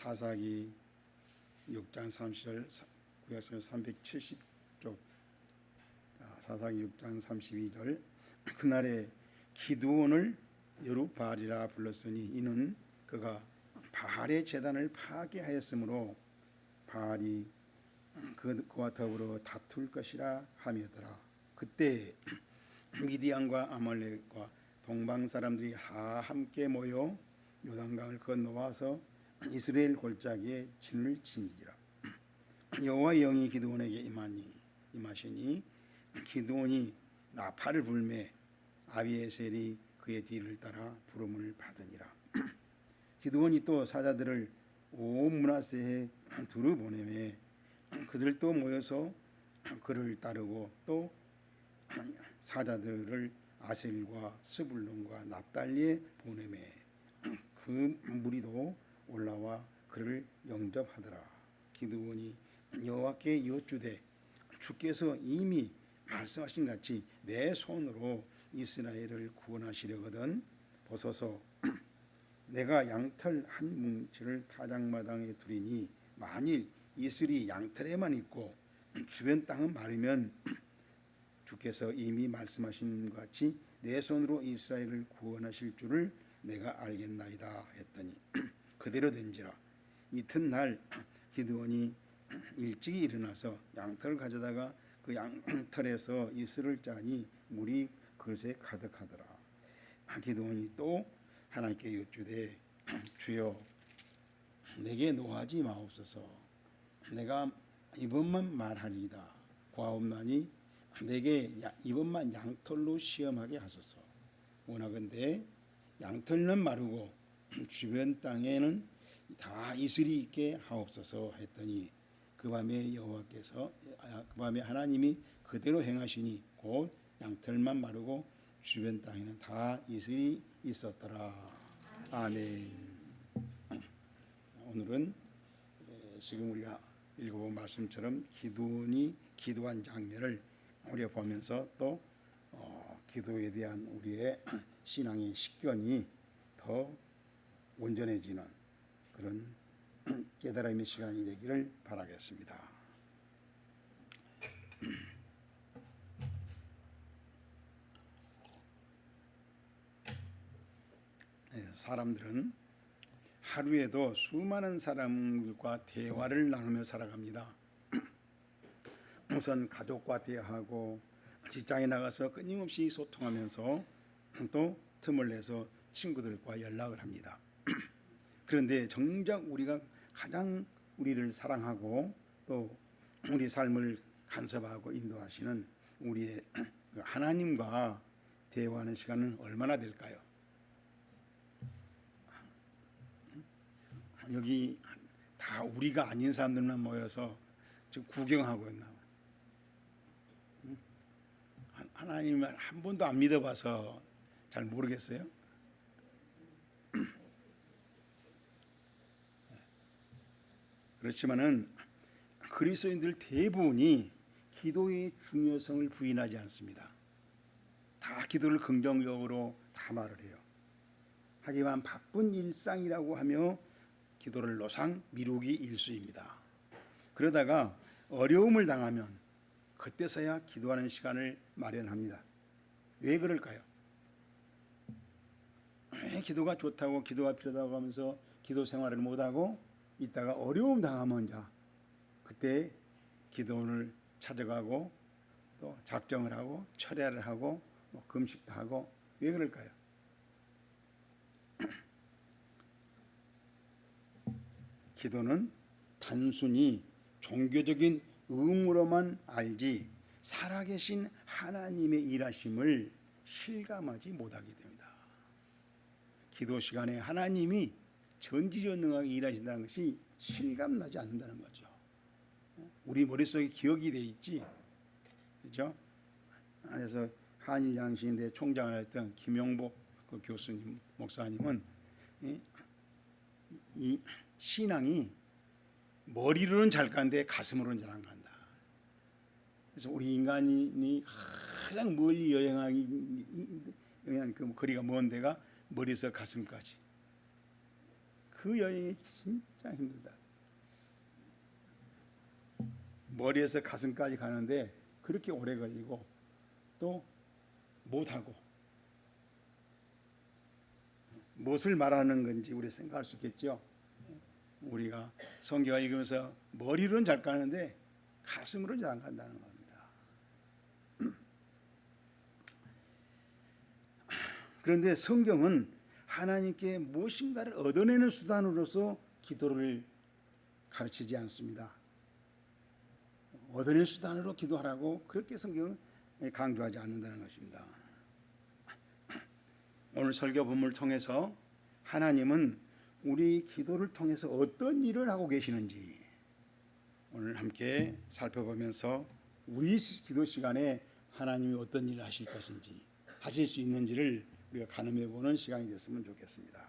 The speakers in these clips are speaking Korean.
사사기 6장 30절 구약성 370쪽 사사기 6장 32절 그날에 기드온을 여룻바알이라 불렀으니 이는 그가 바알의 제단을 파괴하였으므로 바알이 그와 더불어 다툴 것이라 하며더라. 그때 미디안과 아말렉과 동방 사람들이 함께 모여 요단강을 건너와서 이스라엘 골짜기에 진을 치니라. 여호와의 영이 기드온에게 임하시니 기드온이 나팔을 불매 아비에셀이 그의 뒤를 따라 부름을 받으니라. 기드온이 또 사자들을 온 므낫세에 두루 보내매 그들도 모여서 그를 따르고 또 사자들을 아셀과 스불론과 납달리에 보내매 그 무리도 올라와 그를 영접하더라. 기드온이 여호와께 여쭈되 주께서 이미 말씀하신 같이 내 손으로 이스라엘을 구원하시려거든 보소서. 내가 양털 한 뭉치를 타작마당에 두리니 만일 이슬이 양털에만 있고 주변 땅은 마르면 주께서 이미 말씀하신 것 같이 내 손으로 이스라엘을 구원하실 줄을 내가 알겠나이다 했더니 그대로 된지라. 이튿날 기드온이 일찍이 일어나서 양털을 가져다가 그 양털에서 이슬을 짜니 물이 그릇에 가득하더라. 기드온이 또 하나님께 여쭈되 주여 내게 노하지 마옵소서. 내가 이번만 말하리이다. 과옵나니 내게 이번만 양털로 시험하게 하소서. 원하건대 양털은 마르고 주변 땅에는 다 이슬이 있게 하옵소서 했더니 그 밤에 하나님이 그대로 행하시니 곧 양털만 마르고 주변 땅에는 다 이슬이 있었더라. 아멘. 오늘은 지금 우리가 읽어본 말씀처럼 기드온이 기도한 장면을 우리가 보면서 또 기도에 대한 우리의 신앙의 식견이 더 온전해지는 그런 깨달음의 시간이 되기를 바라겠습니다. 사람들은 하루에도 수많은 사람들과 대화를 나누며 살아갑니다. 우선 가족과 대화하고 직장에 나가서 끊임없이 소통하면서 또 틈을 내서 친구들과 연락을 합니다. 그런데 정작 우리가 가장 우리를 사랑하고 또 우리 삶을 간섭하고 인도하시는 우리의 하나님과 대화하는 시간은 얼마나 될까요? 여기 다 우리가 아닌 사람들만 모여서 지금 구경하고 있나 봐요. 하나님을 한 번도 안 믿어봐서 잘 모르겠어요. 그렇지만은 그리스도인들 대부분이 기도의 중요성을 부인하지 않습니다. 다 기도를 긍정적으로 다 말을 해요. 하지만 바쁜 일상이라고 하며 기도를 노상 미루기 일쑤입니다. 그러다가 어려움을 당하면 그때서야 기도하는 시간을 마련합니다. 왜 그럴까요? 왜 기도가 좋다고 기도가 필요하다고 하면서 기도 생활을 못하고 있다가 어려움 당하면 그때 기도원을 찾아가고 또 작정을 하고 철야를 하고 금식도 하고 왜 그럴까요? 기도는 단순히 종교적인 의무로만 알지 살아계신 하나님의 일하심을 실감하지 못하게 됩니다. 기도 시간에 하나님이 전지전능하게 일하신다는 것이 실감나지 않는다는 거죠. 우리 머릿속에 기억이 돼 있지, 그렇죠? 그래서 한일양신대 총장을 했던 김용복 그 교수님 목사님은 이 신앙이 머리로는 잘 가는데 가슴으로는 잘 안 간다. 그래서 우리 인간이 가장 멀리 여행하기 그 거리가 먼 데가 머리에서 가슴까지. 그 여행이 진짜 힘들다. 머리에서 가슴까지 가는데 그렇게 오래 걸리고 또 못하고 무엇을 말하는 건지 우리 생각할 수 있겠죠. 우리가 성경을 읽으면서 머리로는 잘 가는데 가슴으로는 잘 안 간다는 겁니다. 그런데 성경은 하나님께 무엇인가를 얻어내는 수단으로서 기도를 가르치지 않습니다. 얻어낼 수단으로 기도하라고 그렇게 성경은 강조하지 않는다는 것입니다. 오늘 설교 본문을 통해서 하나님은 우리 기도를 통해서 어떤 일을 하고 계시는지 오늘 함께 살펴보면서 우리 기도 시간에 하나님이 어떤 일을 하실 것인지 하실 수 있는지를 우리가 가늠해 보는 시간이 됐으면 좋겠습니다.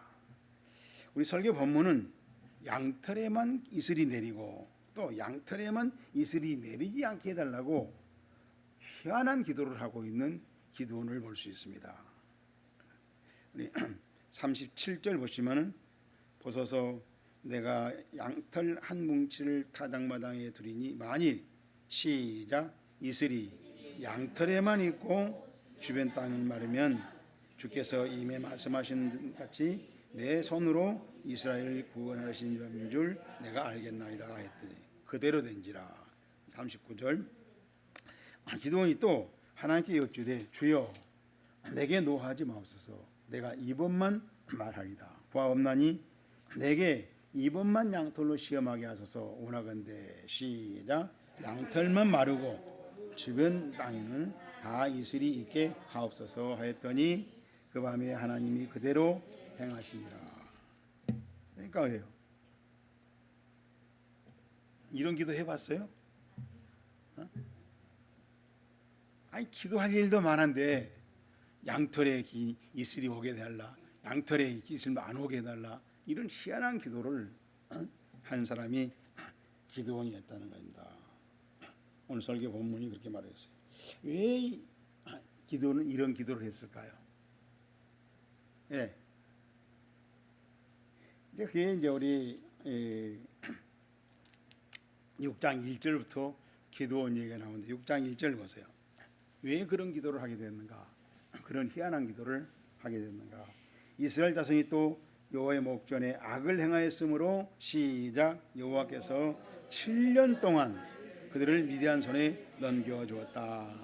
우리 설교 본문은 양털에만 이슬이 내리고 또 양털에만 이슬이 내리지 않게 해달라고 희한한 기도를 하고 있는 기도원을 볼 수 있습니다. 37절 보시면은 보소서 내가 양털 한 뭉치를 타작마당에 두리니 만일 시작 이슬이 양털에만 있고 주변 땅을 마르면 주께서 이미 말씀하신 같이 내 손으로 이스라엘을 구원하신 줄 내가 알겠나이다 했더니 그대로 된지라. 39절 기도원이 또 하나님께 여쭈되 주여 내게 노하지 마옵소서 내가 이번만 말하리다. 부하 없나니 내게 이번만 양털로 시험하게 하소서. 원하건대 시작 양털만 마르고 주변 땅에는 다 이슬이 있게 하옵소서 하였더니 그 밤에 하나님이 그대로 행하시니라. 그러니까 왜요? 이런 기도 해봤어요? 아니 기도할 일도 많은데 양털에 이슬이 오게 해달라, 양털에 이슬 안 오게 해달라, 이런 희한한 기도를 한 사람이 기도원이었다는 겁니다. 오늘 설교 본문이 그렇게 말했어요. 왜 기도는 이런 기도를 했을까요? 예. 그게 이제 우리 6장 1절부터 기도원 얘기가 나오는데 6장 1절 보세요. 왜 그런 기도를 하게 됐는가? 그런 희한한 기도를 하게 됐는가? 이스라엘 자손이 또 여호와의 목전에 악을 행하였으므로 시작 여호와께서 7년 동안 그들을 미디안 손에 넘겨주었다.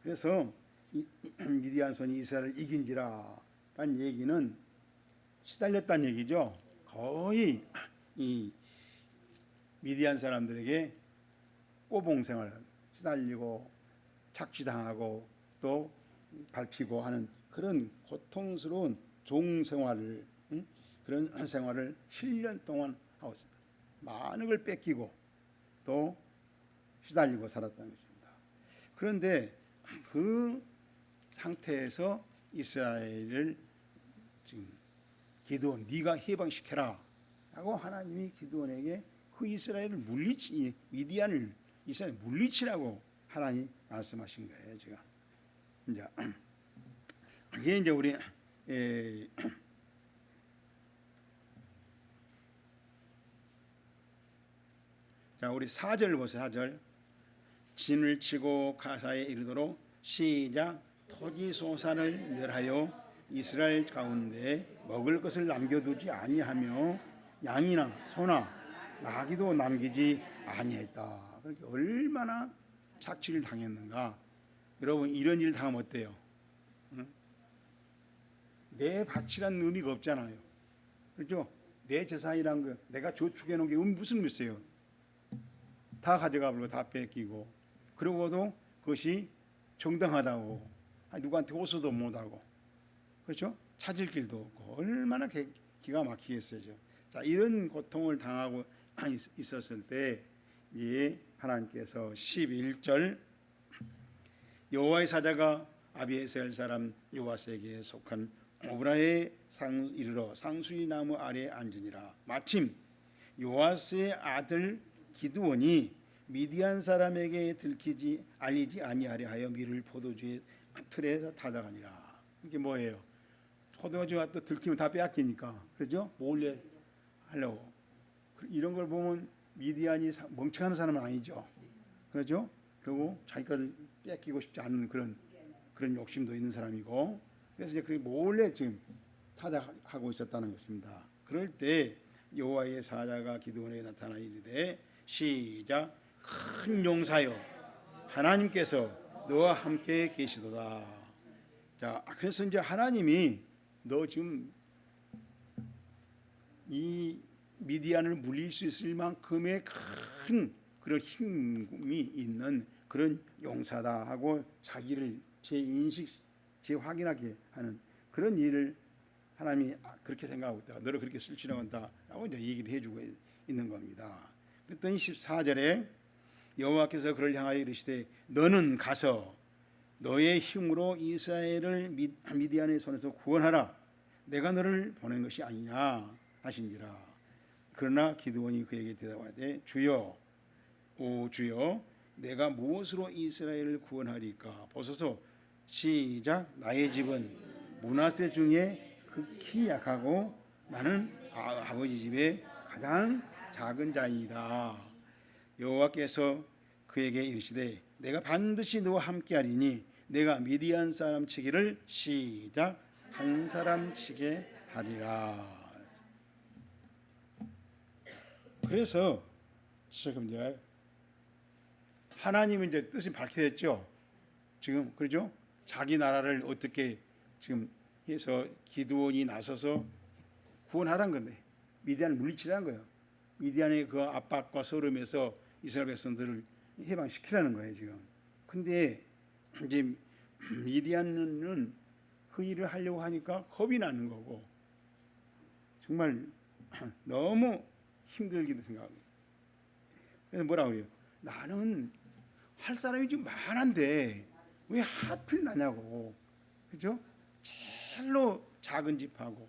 그래서 미디안 손이 이스라엘을 이긴지라 라는 얘기는 시달렸다는 얘기죠. 거의 이 미디안 사람들에게 꼬봉생활 시달리고 착취당하고 또 밟히고 하는 그런 고통스러운 종생활을 그런 생활을 7년 동안 하고 있습니다. 많은 걸 뺏기고 또 시달리고 살았다는 것입니다. 그런데 그 상태에서 이스라엘을 지금 기드온 네가 해방시켜라 라고 하나님이 기드온에게 그 이스라엘을 미디안을 이스라엘 물리치라고 하나님 말씀하신 거예요. 지금 이제 이게 이제 우리 자 우리 4절 보세요. 4절 진을 치고 가사에 이르도록 시작 토지소산을 멸하여 이스라엘 가운데 먹을 것을 남겨두지 아니하며 양이나 소나 나귀도 남기지 아니했다. 그러니까 얼마나 착취를 당했는가. 여러분 이런 일 당하면 어때요? 응? 내 밭이라는 의미가 없잖아요. 그렇죠? 내 재산이란 거 내가 저축해 놓은 게 무슨 의미세요? 다 가져가 버리고 다 뺏기고 그러고도 그것이 정당하다고 누구한테 호소도 못하고 그렇죠? 찾을 길도 없고 얼마나 기가 막히겠어요. 자 이런 고통을 당하고 있었을 때 하나님께서 11절 여호와의 사자가 아비에셀 사람 요아스에게 속한 오브라에 이르러 상수리 나무 아래에 앉으니라. 마침 요아스의 아들 기드온이 미디안 사람에게 들키지 알리지 아니하려 하여 밀을 포도주의 틀에서 타다가니라. 이게 뭐예요? 포도주가 또 들키면 다 빼앗기니까 그렇죠? 몰래 하려고. 이런 걸 보면 미디안이 멍청한 사람은 아니죠. 그렇죠? 그리고 자기 걸 뺏기고 싶지 않은 그런 욕심도 있는 사람이고, 그래서 이제 그 몰래 지금 타작하고 있었다는 것입니다. 그럴 때 여호와의 사자가 기드온에게 나타나 이르되 시작 큰 용사여 하나님께서 너와 함께 계시도다. 자, 그래서 이제 하나님이 너 지금 이 미디안을 물릴 수 있을 만큼의 큰 그런 힘이 있는 그런 용사다 하고 자기를 재인식, 재확인하게 하는 그런 일을 하나님이 그렇게 생각하고 있다. 너를 그렇게 쓸지라고 한다라고 이제 얘기를 해주고 있는 겁니다. 그랬더니 14절에 여호와께서 그를 향하여 이르시되 너는 가서 너의 힘으로 이스라엘을 미디안의 손에서 구원하라. 내가 너를 보낸 것이 아니냐 하신지라. 그러나 기드온이 그에게 대답하되 주여 오 주여 내가 무엇으로 이스라엘을 구원하리까. 보소서 시작 나의 집은 므낫세 중에 극히 약하고 나는 아버지 집에 가장 작은 자이다. 여호와께서 그에게 이르시되 내가 반드시 너와 함께하리니 내가 미디안 사람 치기를 시작 한 사람 치게 하리라. 그래서 지금 이제 하나님은 이제 뜻이 밝혀졌죠. 지금 그렇죠? 자기 나라를 어떻게 지금 해서 기드온이 나서서 구원하라는 건데 미디안을 물리치라는 거예요. 미디안의 그 압박과 서름에서 이스라엘 백성들을 해방시키라는 거예요 지금. 근데 이제 미디안은 그 일을 하려고 하니까 겁이 나는 거고 정말 너무 힘들기도 생각하고. 그래서 뭐라고 그래요? 나는 할 사람이 좀 많은데 왜 하필 나냐고. 그죠? 제일로 작은 집하고,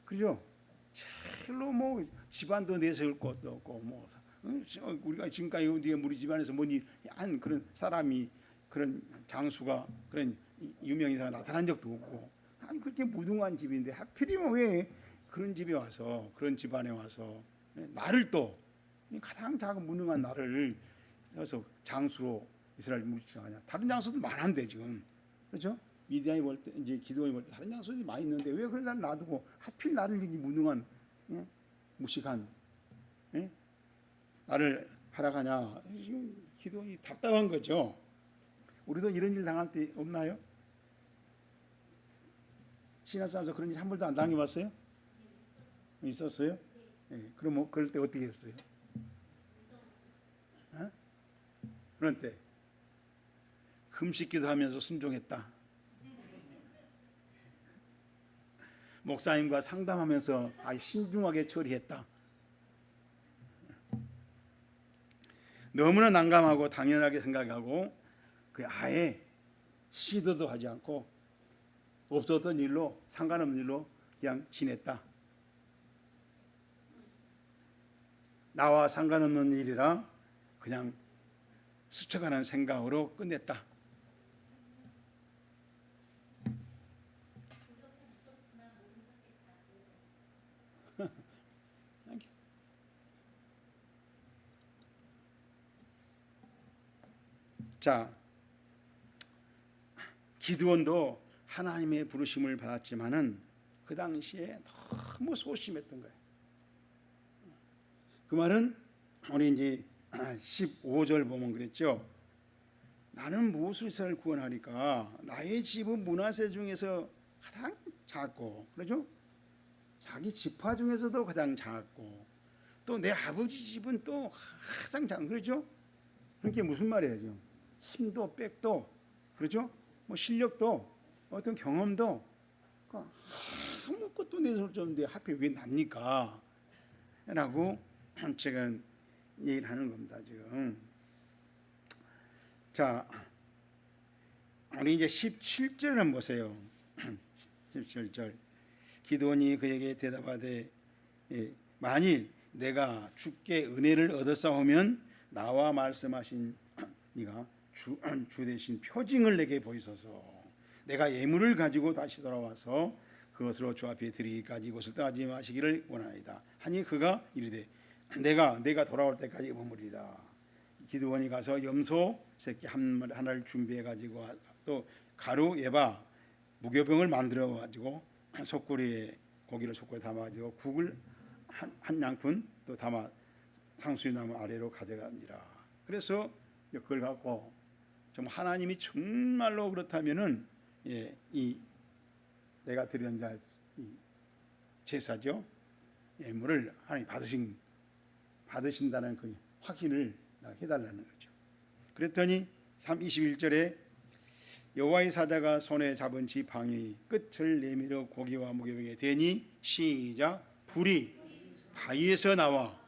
그죠? 제일로 뭐 집안도 내세울 것도 없고, 뭐 우리가 지금까지 우리 집안에서 뭐니 한 그런 사람이 그런 장수가 그런 유명인사가 나타난 적도 없고, 아니 그렇게 무능한 집인데 하필이면 왜 그런 집에 와서 그런 집안에 와서 나를 또 가장 작은 무능한 나를 그래서 장수로 이스라엘 물리치냐. 다른 장수도 많은데 지금 그렇죠? 미디안이 볼 때 이제 기드온이 볼 때 다른 장수들이 많이 있는데 왜 그런 사람 놔두고 하필 나를 이 무능한 무식한 나를 하락하냐. 지금 기드온이 답답한 거죠. 우리도 이런 일 당할 때 없나요? 신한 싸움에서 그런 일 한 번도 안 당해봤어요? 있었어요? 네. 그럼 뭐 그럴 때 어떻게 했어요? 그런 때 금식기도 하면서 순종했다. 목사님과 상담하면서 신중하게 처리했다. 너무나 난감하고 당연하게 생각하고 그 아예 시도도 하지 않고 없었던 일로 상관없는 일로 그냥 지냈다. 나와 상관없는 일이라 그냥 스쳐가는 생각으로 끝냈다. 자, 기드온도 하나님의 부르심을 받았지만은 그 당시에 너무 소심했던 거예요. 그 말은 우리 이제 15절 보면 그랬죠. 나는 무엇을 이스라엘을 구원하리까? 나의 집은 므낫세 중에서 가장 작고, 그렇죠? 자기 지파 중에서도 가장 작고, 또 내 아버지 집은 또 가장 작은, 그렇죠? 그게 무슨 말이에요 지금? 힘도 빽도, 그렇죠? 뭐 실력도 어떤 경험도 아무것도 내세울 수 없는데 하필 왜 납니까? 라고 제가 얘기를 하는 겁니다 지금. 자, 우리 이제 17절 한번 보세요. 17절. 기드온이 그에게 대답하되 만일 내가 주께 은혜를 얻었사오면 나와 말씀하신 네가 주 대신 표징을 내게 보이소서. 내가 예물을 가지고 다시 돌아와서 그것으로 주 앞에 드리기까지 이곳을 떠나지 마시기를 원하나이다 하니 그가 이르되 내가 돌아올 때까지 머무리라. 기드온이 가서 염소 새끼 하나를 준비해 가지고 또 가루 예바 무교병을 만들어 가지고 속고리에 고기를 속고리에 담아 가지고 국을 한 양푼 또 담아 상수리나무 아래로 가져갑니다. 그래서 그걸 갖고 정말 하나님이 정말로 그렇다면은 이 내가 드리는 자 이 제사죠 예물을 하나님 받으신다는 그 확인을 해달라는 거죠. 그랬더니 21절에 여호와의 사자가 손에 잡은 지팡이 끝을 내밀어 고기와 무교병에 대니 시작 불이 바위에서 나와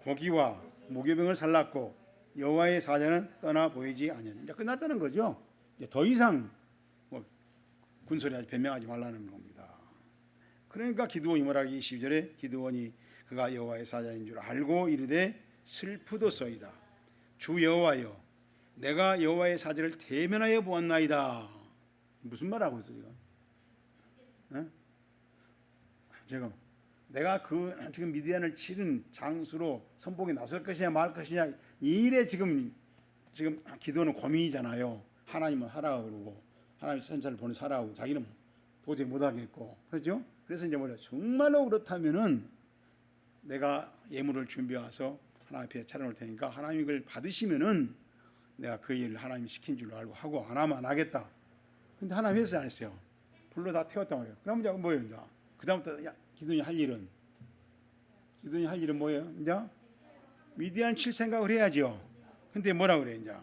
고기와 무교병을 살랐고 여호와의 사자는 떠나 보이지 아니하니 이제 끝났다는 거죠. 이제 더 이상 군소리하지 변명하지 말라는 겁니다. 그러니까 기드온이 뭐라기 22절에 기드온이 그가 여호와의 사자인 줄 알고 이르되 슬프도소이다. 주 여호와여 내가 여호와의 사자를 대면하여 보았나이다. 무슨 말하고 있어요? 지금 내가 지금 미디안을 치른 장수로 선봉에 나설 것이냐 말 것이냐 이 일에 지금 기도는 고민이잖아요. 하나님은 하라 그러고 하나님 선자를 보내서 하라고 자기는 도저히 못하겠고 그렇죠? 그래서 이제 뭐냐 정말로 그렇다면은 내가 예물을 준비해서 하나님 앞에 차려놓을 테니까 하나님 이걸 받으시면은 내가 그 일을 하나님이 시킨 줄로 알고 하고 안 하면 안 하겠다. 근데 하나님 했어요 안 했어요? 불로 다 태웠단 말이에요. 그러면 이제 뭐예요 이제? 그 다음부터 기도니 할 일은 뭐예요? 이제 미디안 칠 생각을 해야죠. 근데 뭐라 그래 이제?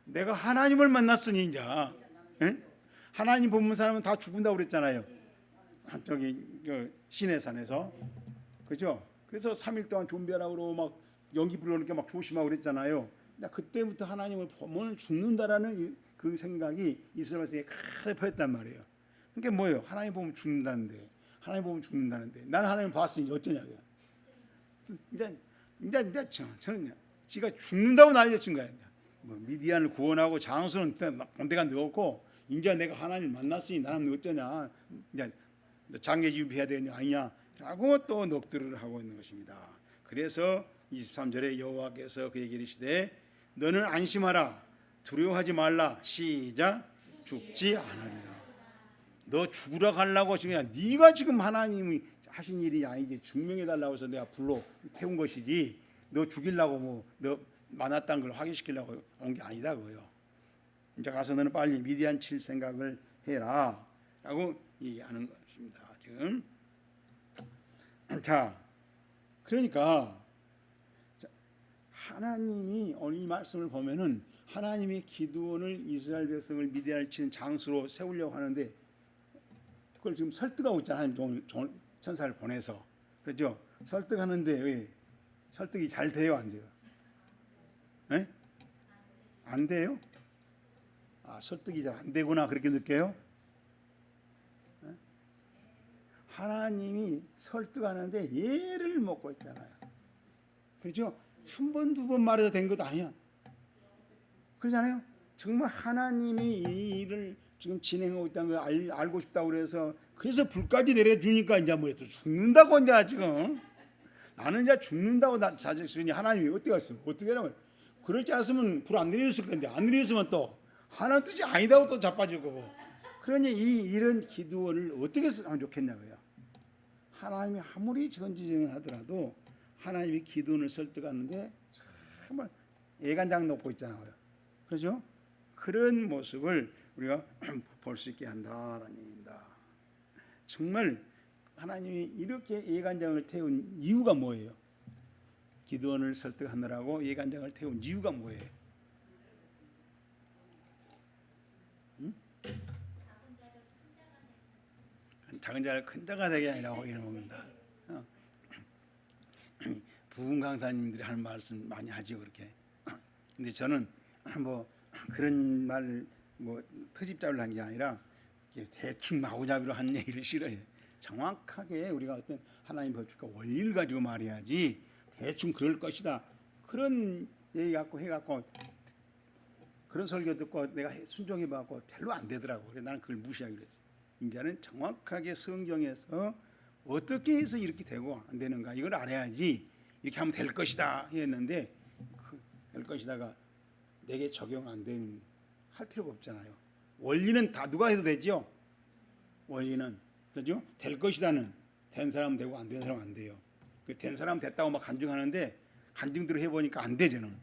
내가 하나님을 만났으니 이제 하나님 본문 사람은 다 죽는다고 그랬잖아요. 저기 시내산에서 그죠? 그래서 3일 동안 좀비하라고 그러고 막 연기 불러오니까 막 조심하고 그랬잖아요. 그때부터 하나님을 보면 죽는다라는 그 생각이 이스라엘에 가득 퍼졌단 말이에요. 그러니까 뭐예요? 하나님 보면 죽는다는데 나는 하나님 봤으니 어쩌냐고요. 이제 저는 지가 죽는다고 난리친 거예요. 뭐 미디안을 구원하고 장수는 본데가 넣었고 이제 내가 하나님 만났으니 나는 어쩌냐 이제 장례 준비해야 되냐 아니냐라고 또 넋두리를 하고 있는 것입니다. 그래서 23절에 여호와께서 그에게 이르시되 너는 안심하라 두려워하지 말라 시작 죽지 않으리라. 너 죽으러 가려고 지금 네가 지금 하나님이 하신 일이 아니지 증명해 달라고 해서 내가 불러 태운 것이지 너 죽이려고 뭐 너 만났다는 걸 확인시키려고 온 게 아니다 그거요. 이제 가서 너는 빨리 미디안 칠 생각을 해라 라고 얘기하는 것입니다. 지금 자 그러니까 하나님이 오늘 이 말씀을 보면은 하나님이 기드온을 이스라엘 백성을 미디안을 치는 장수로 세우려고 하는데 그걸 지금 설득하고 있잖아요. 하나님 천사를 보내서 그렇죠? 설득하는데 왜 설득이 잘 돼요 안 돼요? 네? 안 돼요? 설득이 잘 안 되구나 그렇게 느껴요? 네? 하나님이 설득하는데 예를 먹고 있잖아요. 그렇죠? 한 번 두 번 말해도 된 것도 아니야. 그러잖아요. 정말 하나님이 이 일을 지금 진행하고 있다는 걸 알고 싶다고 그래서 불까지 내려주니까 이제 뭐 죽는다고 이제 지금 나는 이제 죽는다고 자식으니 하나님이 어떻게 했어? 어떻게 하냐면 그럴 줄 알았으면 불 안 내렸을 건데 안 내렸으면 또 하나님 뜻이 아니다고 또 자빠지고 그러니 이런 기도를 어떻게 하면 좋겠냐고요. 하나님이 아무리 전지전을 하더라도 하나님이 기도를 설득하는데 정말 애간장 놓고 있잖아요. 그렇죠? 그런 모습을 우리가 볼 수 있게 한다라는 얘기입니다. 정말 하나님이 이렇게 예간장을 태운 이유가 뭐예요? 기드온을 설득하느라고 예간장을 태운 이유가 뭐예요? 응? 작은 자를 큰 자가 되게 아니라 호의를 먹는다. 부흥 강사님들이 하는 말씀 많이 하죠 그렇게. 근데 저는 뭐 그런 말 뭐 트집잡으려 한 게 아니라 대충 마구잡이로 한 얘기를 싫어해요. 정확하게 우리가 어떤 하나님 법칙과 원리를 가지고 말해야지 대충 그럴 것이다 그런 얘기 갖고 해갖고 그런 설교 듣고 내가 순종해봐갖고 별로 안 되더라고. 그래서 나는 그걸 무시하기로 했어. 이제는 정확하게 성경에서 어떻게 해서 이렇게 되고 안 되는가 이걸 알아야지 이렇게 하면 될 것이다 했는데 될 것이다가 내게 적용 안 되는 할 필요가 없잖아요. 원리는 다 누가 해도 되죠. 원리는 그죠? 될 것이다는 된 사람 되고 안 된 사람 안 돼요. 된 사람 됐다고 막 간증하는데 간증대로 해보니까 안 돼 저는.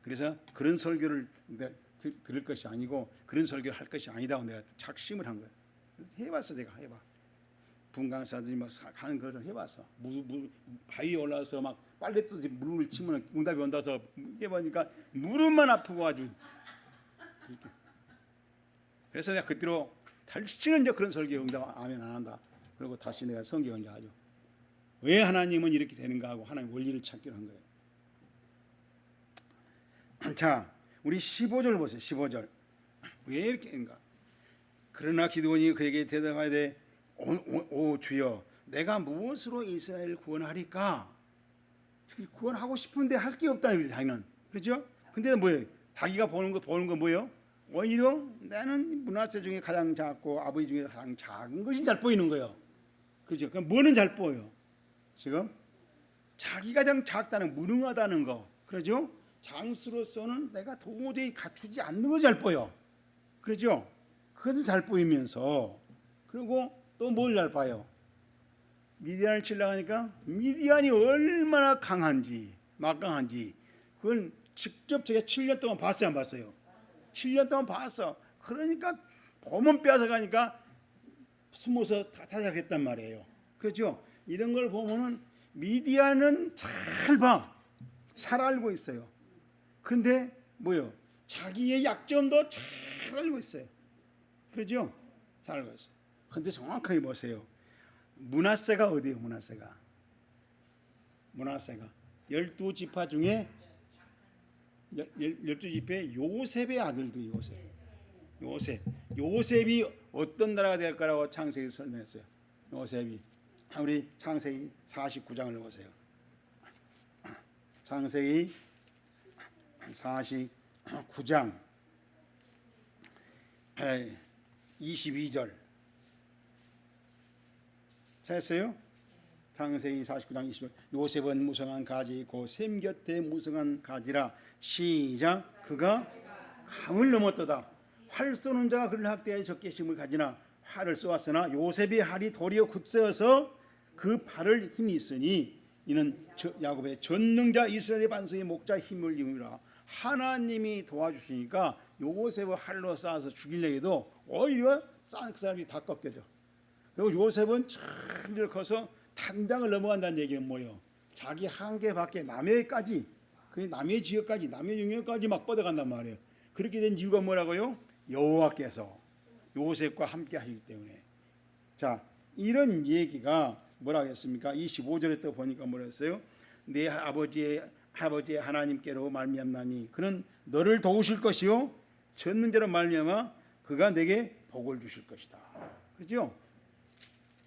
그래서 그런 설교를 들을 것이 아니고 그런 설교를 할 것이 아니다고 내가 작심을 한 거예요. 해봤어 제가 해봐. 분강사들이 막 가는 거 좀 해봤어. 바위에 올라서 막 빨래도 물을 치면 응답이 온다서 해보니까 무릎만 아프고 아주. 이렇게. 그래서 내가 그때로 다시는 이제 그런 설교에 응답 아멘 안 한다. 그리고 다시 내가 성경을 이제 아주 왜 하나님은 이렇게 되는가 하고 하나님 원리를 찾기로 한 거예요. 자, 우리 15절 보세요. 15절. 왜 이렇게 인가? 그러나 기드온이 그에게 대답하되 오 주여 내가 무엇으로 이스라엘을 구원하리까? 구원하고 싶은데 할 게 없다 이거죠. 자기는. 그렇죠? 근데 뭐예요? 자기가 보는 거 뭐예요? 오히려 나는 므낫세 중에 가장 작고 아버지 중에 가장 작은 것이 잘 보이는 거예요. 그렇죠? 그럼 뭐는 잘 보여요? 지금 자기가 가장 작다는 무능하다는 거. 그렇죠? 장수로서는 내가 도저히 갖추지 않는 거 잘 보여. 그렇죠? 그것은 잘 보이면서 그리고 또 뭘 잘 봐요? 미디안을 치려고 하니까 미디안이 얼마나 강한지 막강한지 그걸 직접 제가 7년 동안 봤어요 안 봤어요? 7년 동안 봤어. 그러니까 보면 빼앗아가니까 숨어서 타작했단 말이에요. 그렇죠? 이런 걸 보면은 미디안은 잘 봐. 잘 알고 있어요. 근데 뭐요? 자기의 약점도 잘 알고 있어요. 그렇죠? 잘 알고 있어요. 근데 정확하게 보세요. 므낫세가 어디예요? 므낫세가 12지파 중에 12지파의 요셉의 아들도 요셉이 어떤 나라가 될 거라고 창세기 설명했어요. 요셉이 우리 창세기 49장을 보세요. 창세기 49장 22절 했어요. 창세기 49장 20절 요셉은 무성한 가지 곧 샘 곁에 무성한 가지라 시작 그가 강을 넘었도다. 활 쏘는 자가 그를 학대하여 적개심을 가지나 활을 쏘았으나 요셉의 활이 도리어 굳세어서 그 팔을 힘이 있으니 이는 야곱의 전능자 이스라엘의 반석의 목자 힘을 입으라. 하나님이 도와주시니까 요셉을 활로 쏴서 죽이려 해도 오히려 싼 그 사람이 다 꺾여져. 그리고 요셉은 참 커서 당장을 넘어간다는 얘기는 뭐예요? 자기 한계 밖에 남해까지 남해 지역까지 남해 영역까지 막 뻗어간단 말이에요. 그렇게 된 이유가 뭐라고요? 여호와께서 요셉과 함께 하시기 때문에. 자, 이런 얘기가 뭐라 했습니까? 25절에 또 보니까 뭐라 했어요? 내 아버지의 하나님께로 말미암나니 그는 너를 도우실 것이요 전능자로 말미암아 그가 내게 복을 주실 것이다. 그렇죠?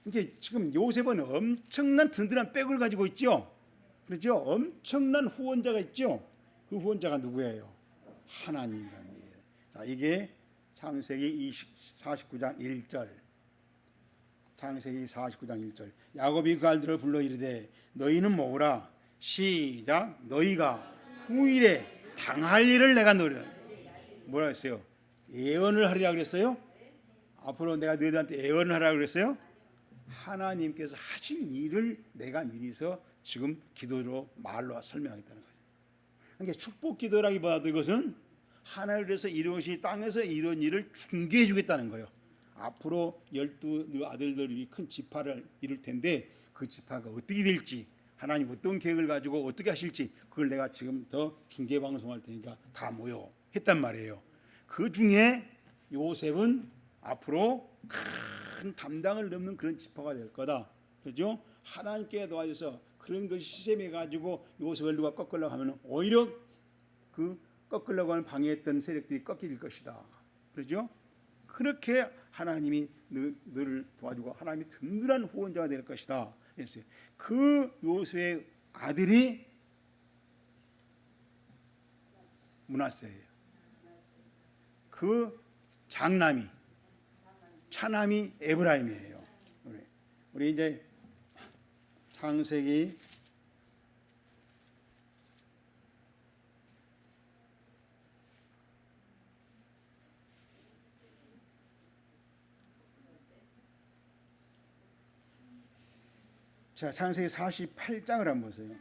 이게 지금 요셉은 엄청난 든든한 백을 가지고 있죠. 그렇죠? 엄청난 후원자가 있죠. 그 후원자가 누구예요? 하나님입니다. 자, 이게 창세기 49장 1절. 창세기 49장 1절. 야곱이 그 알들을 불러 이르되 너희는 모으라. 시작. 너희가 후일에 당할 일을 내가 너를 뭐라 했어요? 예언을 하리라 그랬어요? 앞으로 내가 너희들한테 예언을 하라 그랬어요? 하나님께서 하실 일을 내가 미리서 지금 기도로 말로 설명하겠다는 거예요. 그러니까 축복 기도라기보다도 이것은 하늘에서 이루어진 땅에서 이런 일을 중개해 주겠다는 거예요. 앞으로 12 아들들이 큰 지파를 이룰 텐데 그 지파가 어떻게 될지 하나님 어떤 계획을 가지고 어떻게 하실지 그걸 내가 지금 더 중계 방송할 테니까 다 모여 했단 말이에요. 그 중에 요셉은 앞으로 큰 담당을 넘는 그런 지파가 될 거다. 그렇죠? 하나님께 도와줘서 그런 것이 시샘해 가지고 요셉을 누가 꺾으려고 하면 오히려 그 꺾으려고 하는 방해했던 세력들이 꺾일 것이다. 그렇죠? 그렇게 하나님이 너를 도와주고 하나님이 든든한 후원자가 될 것이다. 했어요. 그 요셉의 아들이 므낫세예요. 그 장남이 차남이 에브라임이에요. 우리 이제 창세기 48장을 한번 보세요.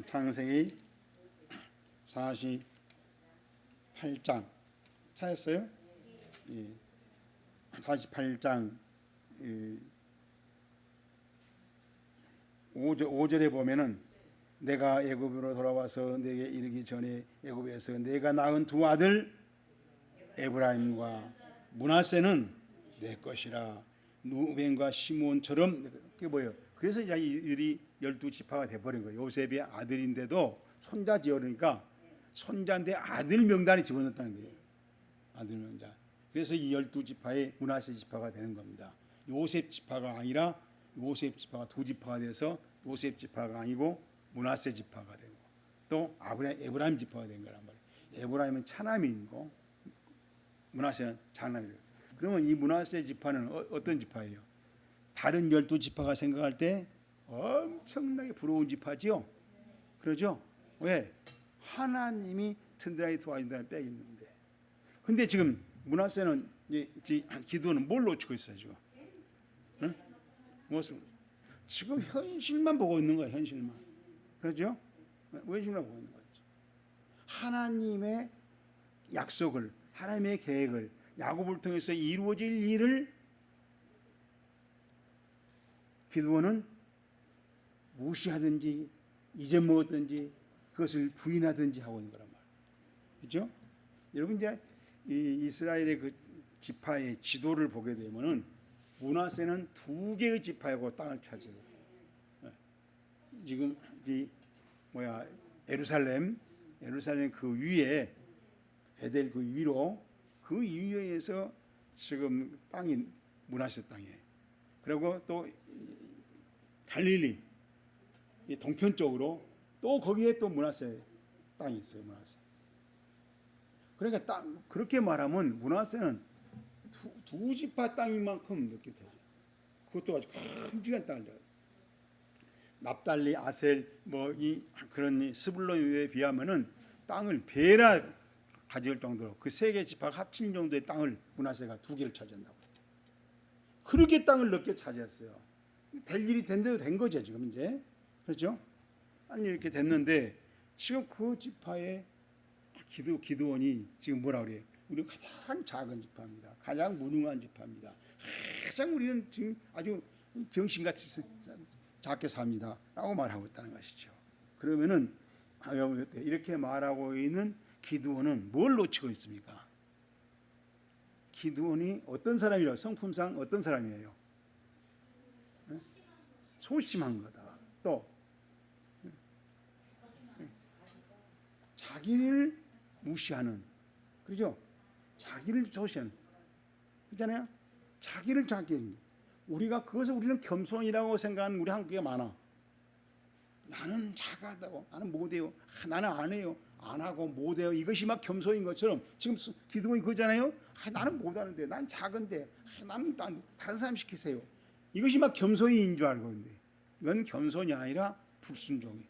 창세기 48장 찾았어요? 예. 48장 5절에 보면은 내가 애굽으로 돌아와서 내게 이르기 전에 애굽에서 내가 낳은 두 아들 에브라임과 므낫세는 내 것이라. 루벤과 시몬처럼 그게 뭐예요? 그래서 이들이 12지파가 돼버린 거예요. 요셉의 아들인데도 손자 지어르니까 손자인데 아들 명단에 집어넣었다는 거예요. 아들 명단. 그래서 이 12지파의 므낫세 지파가 되는 겁니다. 요셉 지파가 아니라 요셉 지파가 두 지파가 돼서 요셉 지파가 아니고 므낫세 지파가 되고 또 에브라임 지파가 된 거란 말이에요. 에브라임은 차남이고 므낫세는 장남이에요. 그러면 이 므낫세 지파는 어떤 지파예요? 다른 12지파가 생각할 때 엄청나게 부러운 지파지요. 그러죠? 왜? 하나님이 튼튼하게 도와준다는 빽이 있는데. 근데 지금 므낫세는 기도는 뭘 놓치고 있어요 지금? 응? 무엇을? 지금 현실만 보고 있는 거야. 현실만. 그렇죠? 현실만 보고 있는 거죠. 하나님의 약속을, 하나님의 계획을, 야곱을 통해서 이루어질 일을 기드온은 무시하든지 잊어먹었든지 그것을 부인하든지 하고 있는 거란 말이에요. 그렇죠? 여러분 이제 이 이스라엘의 그 지파의 지도를 보게 되면은 므낫세는 두 개의 지파하고 땅을 차지해요. 지금 예루살렘 그 위에 베델 그 위로 그 위에서 지금 땅이 므낫세 땅이에요. 그리고 또 갈릴리 동편 쪽으로 또 거기에 또 므낫세 땅이 있어요. 므낫세. 그러니까 그렇게 말하면 므낫세는 두 지파 땅인 만큼 느껴져요. 그것도 아주 큼직한 땅이죠. 납달리, 아셀 그런 스불론에 비하면은 땅을 배나 가질 정도로 그 세 개 지파가 합친 정도의 땅을 므낫세가 두 개를 차지한다고. 그렇게 땅을 넓게 차지했어요. 될 일이 된 대로 된 거죠 지금 이제. 그렇죠? 아니 이렇게 됐는데 지금 그 지파의 기드온이 지금 뭐라 그래요? 우리가 가장 작은 지파입니다. 가장 무능한 지파입니다. 가장 우리는 지금 아주 병신같이 작게 삽니다. 라고 말하고 있다는 것이죠. 그러면은 이렇게 말하고 있는 기드온은 뭘 놓치고 있습니까? 기드온이 어떤 사람이라고 성품상 어떤 사람이에요? 소심한 거다. 또 자기를 무시하는, 그렇죠? 자기를 조시하는, 그렇잖아요. 자기를 우리가 그것을 우리는 겸손이라고 생각하는 우리 한국에 많아. 나는 작아다고, 나는 못해요, 나는 안 해요, 안 하고 못해요. 이것이 막 겸손인 것처럼 지금 기드온이 그러잖아요. 나는 못하는데, 난 작은데, 나는 다른 사람 시키세요. 이것이 막 겸손인 줄 알고 있는데 이건 겸손이 아니라 불순종이.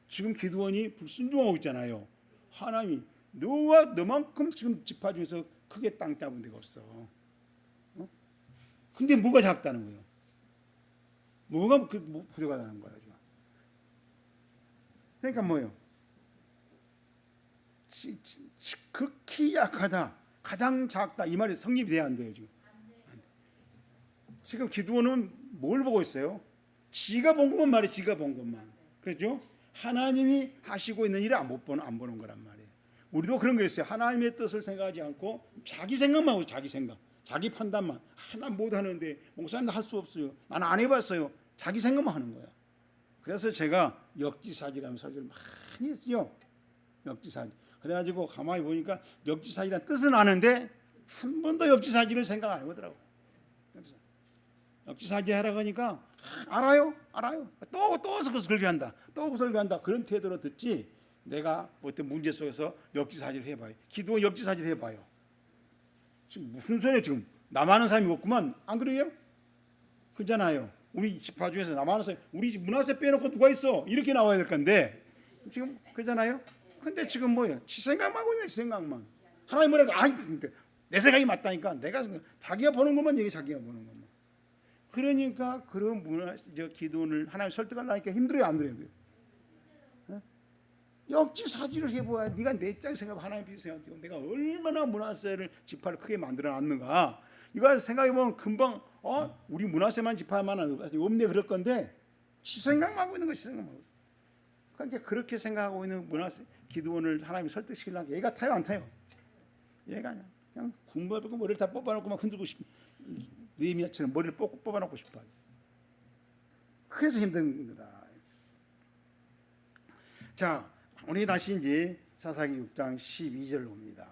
지금 기드온이 불순종하고 있잖아요. 하나님이 너만큼 지금 지파 중에서 크게 땅 잡은 데가 없어. 근데 뭐가 작다는 거예요? 뭐가 부족하다는 거예요? 지금. 그러니까 뭐예요? 극히 약하다, 가장 작다, 이 말이 성립이 돼야 안 돼요 지금. 지금 기드온은 뭘 보고 있어요? 지가 본 것만 말이에요. 지가 본 것만. 그렇죠? 하나님이 하시고 있는 일을 안 보는 거란 말이에요. 우리도 그런 거 있어요. 하나님의 뜻을 생각하지 않고 자기 생각만 하고, 자기 생각, 자기 판단만. 난 못하는데, 목사님도 할 수 없어요, 나는 안 해봤어요. 자기 생각만 하는 거야. 그래서 제가 역지사지라는 설교를 많이 했어요. 역지사지. 그래가지고 가만히 보니까 역지사지라는 뜻은 아는데 한 번도 역지사지를 생각 안 해보더라고요. 역지사지 하라고 하니까 알아요. 또 설교한다. 또 설교한다. 그런 태도로 듣지, 내가 어떤 문제 속에서 역지사지를 해봐요. 기도원 역지사지를 해봐요. 지금 무슨 소리예요? 지금 남아는 사람이 없구만. 안 그래요? 그잖아요. 우리 지파 중에서 남아는 사람, 우리 집 문화세 빼놓고 누가 있어? 이렇게 나와야 될 건데 지금 그잖아요. 근데 지금 뭐예요? 지 생각만 하고 있네. 지 생각만. 하나님 뭐라도 내 생각이 맞다니까. 내가 자기가 보는 것만 얘기, 자기가 보는 것만. 그러니까 그런 기도를 하나님 설득하려니까 힘들어요, 안 그래요? 역지사지를 해봐야 네가 내 입장 생각, 하나님 입장 생각하고 내가 얼마나 문화세를 지파를 크게 만들어놨는가. 이거 생각해보면 금방 우리 문화세만 지파만 없네 그럴 건데 지 생각만 하고 있는 거, 지 생각만 하고. 그러니까 그렇게 생각하고 있는 문화세 기도원을 하나님이 설득시키려면 얘가 타요, 안 타요? 얘가 그냥 군부하고 머리를 다 뽑아놓고 막 흔들고 싶어. 느헤미야처럼 머리를 뽑아놓고 싶어. 그래서 힘든 거다. 자, 우리 다시 이제 사사기 6장 12절로 옵니다.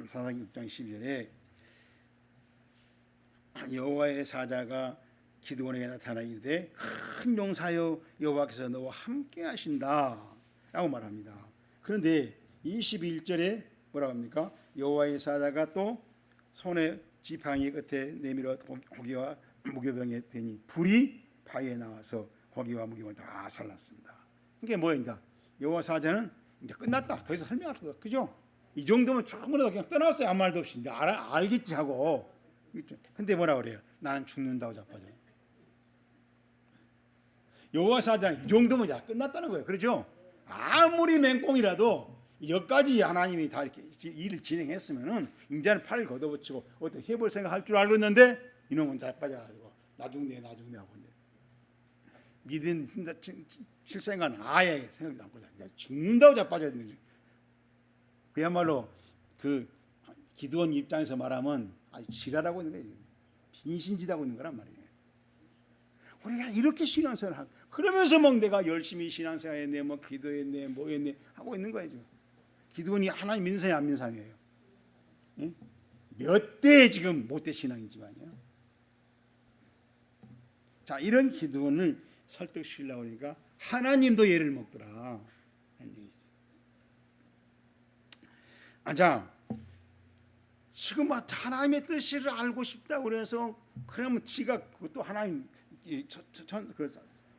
사사기 6장 12절에 여호와의 사자가 기드온에게 나타나 이르되 큰 용사여 여호와께서 너와 함께 하신다 라고 말합니다. 그런데 21절에 뭐라고 합니까? 여호와의 사자가 또 손에 지팡이 끝에 내밀어 고기와 무교병에 대니 불이 바위에 나와서 고기와 무교병을 다 살랐습니다. 이게 뭐입니까? 여호와 사자는 이제 끝났다. 더 이상 설명할 거 없다. 그죠? 이 정도면 충분하다. 그냥 떠났어요. 아무 말도 없이. 이제 알겠지 하고. 근데 뭐라 그래요? 나는 죽는다고 자빠져. 여호와 사자는 이 정도면 야 끝났다는 거예요. 그렇죠? 아무리 맹꽁이라도 여기까지 하나님이 다 이렇게 일을 진행했으면은 이제는 팔을 걷어붙이고 어떻게 해볼 생각할 줄 알고 있는데 이놈은 자빠져가지고 나중네 하고 믿은 실생활은 아예 생각도 않고 이제 죽는다고 자빠져 있는 거죠. 그야말로 그 기드온 입장에서 말하면 아주 지랄하고 있는 거예요. 빈신짓하고 있는 거란 말이에요. 우리가 이렇게 신앙생활을 하고 그러면서 막 내가 열심히 신앙생활했네, 뭐 기도했네, 뭐 했네 하고 있는 거예요. 기드온이 하나님 믿는 사람이 안 믿는 사람이에요. 예? 몇 대 지금 못돼 신앙이지만요. 자, 이런 기드온을 설득시키려고 하니까 하나님도 예를 먹더라. 자, 지금 하나님의 뜻을 알고 싶다고 그래서 그러면 지가 또 하나님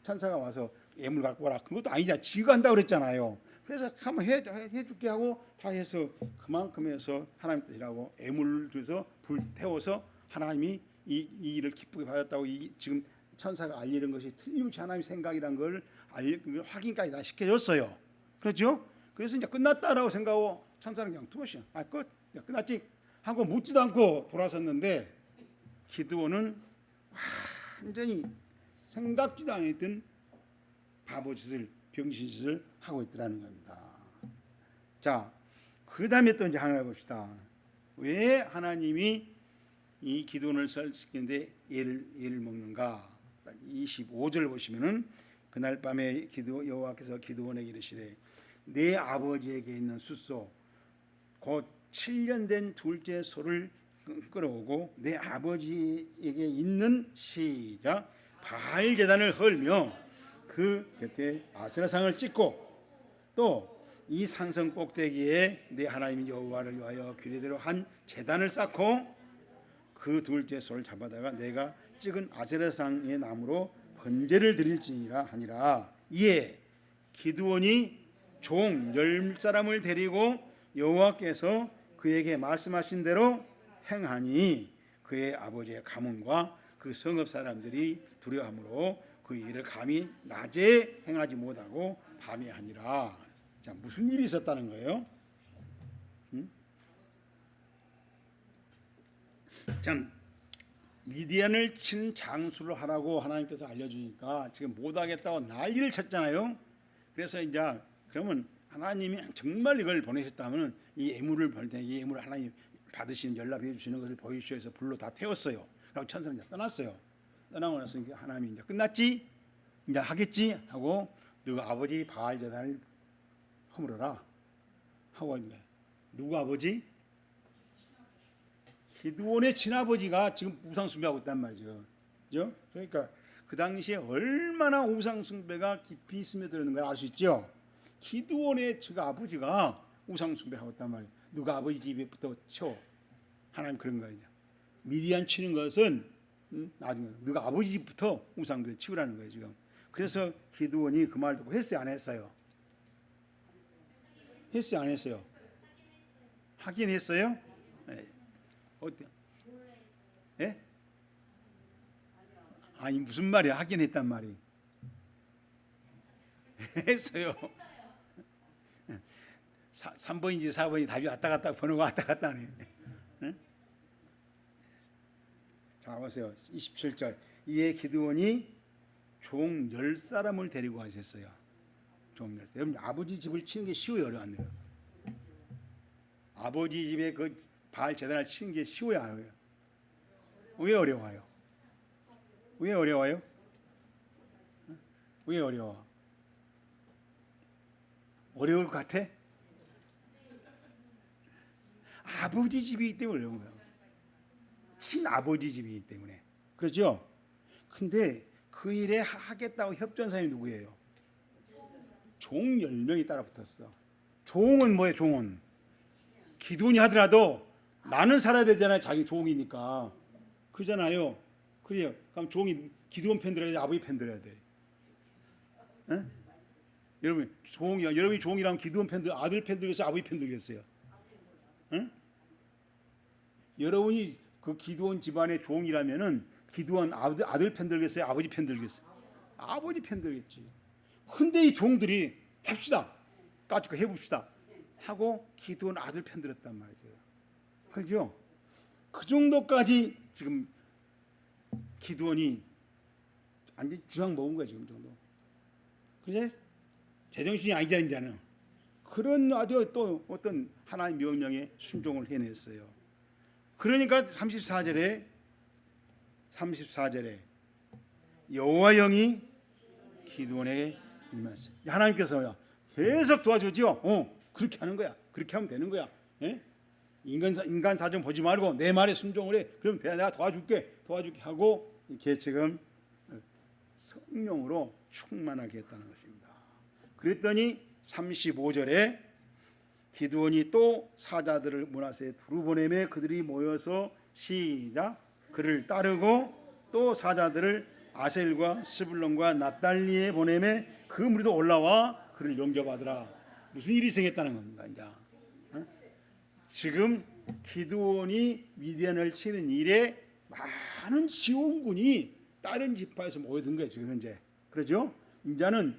천사가 와서 예물 갖고 와라. 그것도 아니잖아. 지가 한다고 그랬잖아요. 그래서 한번 해줄게 하고 다 해서 그만큼 해서 하나님 뜻이라고 예물을 줘서 불 태워서 하나님이 이 일을 기쁘게 받았다고 지금 천사가 알리는 것이 틀림없이 하나님 생각이란 걸 확인까지 다 시켜줬어요. 그렇죠? 그래서 이제 끝났다라고 생각하고 천사는 그냥 두었어요. 끝, 끝났지 하고 묻지도 않고 돌아섰는데 기드온은 완전히 생각지도 않았던 바보짓을 병신짓을 하고 있더라는 겁니다. 자, 그 다음에 또 이제 하나 봅시다. 왜 하나님이 이 기드온을 설득시키는데 예를 먹는가? 25절 보시면은 그날 밤에 여호와께서 기드온에게 이르시되 내 아버지에게 있는 숫소 곧 7년 된 둘째 소를 끌어오고 내 아버지에게 있는 시작 바알 제단을 헐며 그 곁에 아세라상을 찍고 또 이 산성 꼭대기에 내 하나님 여호와를 위하여 규례대로 한 제단을 쌓고 그 둘째 소를 잡아다가 내가 찍은 아세라상의 나무로 번제를 드릴지니라 하니라. 이에 기드온이 종 10사람을 데리고 여호와께서 그에게 말씀하신 대로 행하니 그의 아버지의 가문과 그 성읍 사람들이 두려워하므로 그 일을 감히 낮에 행하지 못하고 밤에 하니라. 자, 무슨 일이 있었다는 거예요? 참 미디안을 친 장수를 하라고 하나님께서 알려주니까 지금 못하겠다고 난리를 쳤잖아요. 그래서 이제 그러면 하나님이 정말 이걸 보내셨다면 이 예물을 벌 때 이 예물을 하나님 받으시는 연락해 주시는 것을 보이시오에서 불로 다 태웠어요. 그리고 천사는 이제 떠났어요. 떠나고 나서 하나님이 이제 끝났지, 이제 하겠지 하고 너가 아버지 바알 제단을 허물어라 하고 있는 거예요. 누구 아버지? 기드온의 친아버지가 지금 우상 숭배하고 있단 말이죠. 그죠? 그러니까 그 당시에 얼마나 우상 숭배가 깊이 스며들었는 걸 알 수 있죠. 기드온의 아버지가 우상 숭배하고 있단 말이에요. 누가 아버지 집에부터 쳐. 하나님 그런 거예요. 미디안 치는 것은 나중에 너가 아버지 집부터 우상들 치우라는 거예요 지금. 그래서 기드온이 그 말 듣고 했어요 안 했어요? 했어요 안 했어요? 하긴 했어요? 네. 어때? 예? 아니 무슨 말이야? 하긴 했단 말이. 했어요. 3번인지 4번이 답이 왔다 갔다 번호가 왔다 갔다 하네. 응? 자 보세요. 27절. 이에 기드온이 종 10사람을 데리고 가셨어요. 종 10사람. 여러분 아버지 집을 치는 게 쉬워요 어려워요? 아버지 집에 그 바알 제단을 치는 게 쉬워요 안 어려워요? 왜 어려워요? 왜 어려워요? 왜 어려워? 어려울 것 같아? 아버지 집이기 때문에 어려운 거예요. 친아버지 집이기 때문에. 그렇죠? 근데 그 일에 하겠다고 협조한 누구예요? 종 10명이 따라 붙었어. 종은 뭐예요? 종은 기드온이 하더라도 나는 살아야 되잖아요. 자기 종이니까. 그잖아요. 그래요. 그럼 종이 기드온 편 들어야 돼, 아버지 편 들어야 돼. 응? 여러분이 종이라면 기드온 편 들, 아들 편 들겠어요, 아버지 편 들겠어요? 응? 여러분이 그 기드온 집안의 종이라면은 기드온 아들 편 들겠어요, 아버지 편 들겠어요? 아버지 편 들겠지. 근데 이 종들이 합시다, 까짓거 해봅시다 하고 기드온 아들 편 들었단 말이죠. 그렇죠? 그 정도까지 지금 기드온이 완전 주장 먹은 거야 지금 정도. 그래? 제정신이 아니잖아 이제는. 그런 아주 또 어떤 하나님 명령에 순종을 해냈어요. 그러니까 34절에 여호와 영이 기드온에게 임했어요. 하나님께서요 계속 도와주죠. 그렇게 하는 거야. 그렇게 하면 되는 거야. 예? 인간 사정 보지 말고 내 말에 순종을 해. 그럼 내가 도와줄게 하고 이렇게 지금 성령으로 충만하게 했다는 것입니다. 그랬더니 35절에 기드온이 또 사자들을 므낫세에 두루 보내매 그들이 모여서 시작 그를 따르고 또 사자들을 아셀과 스불론과 납달리에 보내매 그 무리도 올라와 그를 영접하더라. 무슨 일이 생겼다는 겁니다. 이제 지금 기드온이 미디안을 치는 일에 많은 지원군이 다른 지파에서 모여든 거예요 지금 현재. 그렇죠? 이제는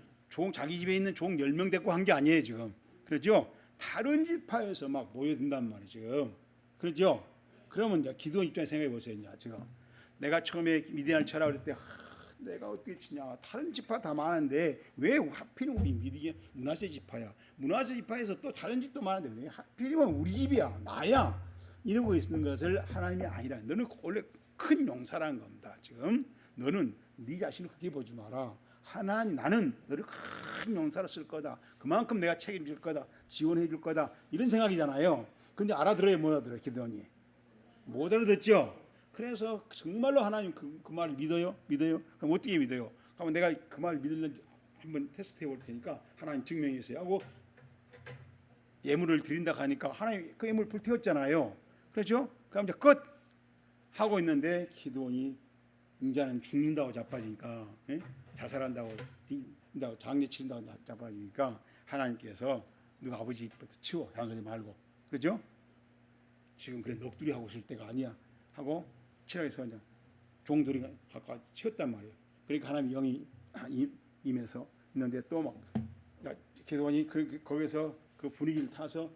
자기 집에 있는 종 10명 데리고 한 게 아니에요 지금. 그렇죠? 다른 지파에서 막 모여든단 말이에요 지금. 그렇죠? 그러면 이제 기드온 입장에 생각해 보세요. 이제 지금 내가 처음에 미디안을 쳐라 그럴 때 내가 어떻게 치냐, 다른 지파 다 많은데 왜 하필 우리 미디안 므낫세 지파야? 므낫세 지파에서 또 다른 집도 많은데 왜 하필이면 우리 집이야, 나야? 이러고 있는 것을 하나님이 아니라 너는 원래 큰 용사라는 겁니다. 지금 너는 네 자신을 크게 보지 마라. 하나님 나는 너를 큰 용사로 쓸 거다. 그만큼 내가 책임질 거다. 지원해 줄 거다. 이런 생각이잖아요. 근데 알아들어요, 못 알아들어요? 기드온이 못 알아듣죠. 그래서 정말로 하나님 그 말을 믿어요? 그럼 어떻게 믿어요? 그러면 내가 그 말을 믿을는지 한번 테스트해 볼 테니까 하나님 증명해 주세요 하고 예물을 드린다 하니까 하나님 그 예물 불태웠잖아요. 그렇죠? 그럼 이제 끝 하고 있는데 기드온이 이제는 죽는다고 자빠지니까 자살한다고 장례 치른다고 자빠지니까 하나님께서 너가 아버지 집부터 치워 잔소리 말고. 그렇죠? 지금 그래 넋두리 하고 있을 때가 아니야 하고 치라해서 이제 종들이 아까 치웠단 말이에요. 그러니까 하나님 영이 임해서 있는데 또 막 기드온이 거기서 그 분위기를 타서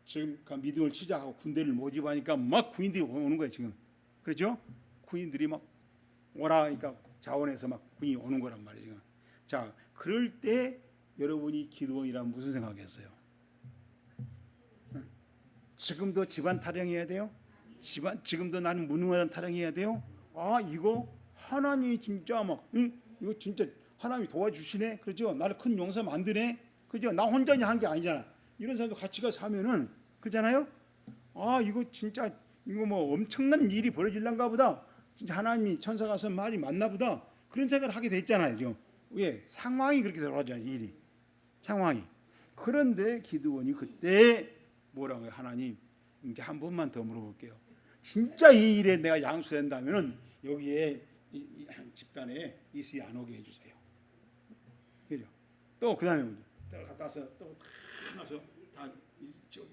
지금 미디안을 치자하고 군대를 모집하니까 막 군인들이 오는 거예요 지금. 그렇죠? 군인들이 막 오라 하니까 자원해서 막 군인이 오는 거란 말이에요 지금. 자, 그럴 때 여러분이 기드온이라면 무슨 생각했어요? 지금도 집안 타령해야 돼요? 지금도 나는 무능한 타령해야 돼요? 아, 이거 하나님이 진짜 막 이거 진짜 하나님이 도와주시네. 그렇죠? 나를 큰 용사 만드네. 그죠? 나 혼자 한 게 아니잖아. 이런 사람도 같이 가서 사면은 그렇잖아요? 아, 이거 진짜 이거 뭐 엄청난 일이 벌어질란가 보다. 진짜 하나님이 천사가 선 말이 맞나 보다. 그런 생각을 하게 됐잖아요. 지금 왜 상황이 그렇게 돌아가잖아요. 일이 상황이. 그런데 기드온이 그때 뭐라고요? 하나님 이제 한 번만 더 물어볼게요. 진짜 이 일에 내가 양수된다면 여기에 이 집단에 이슬이 안 오게 해주세요. 그죠? 또 그다음에 갔다 와서 또 나서 다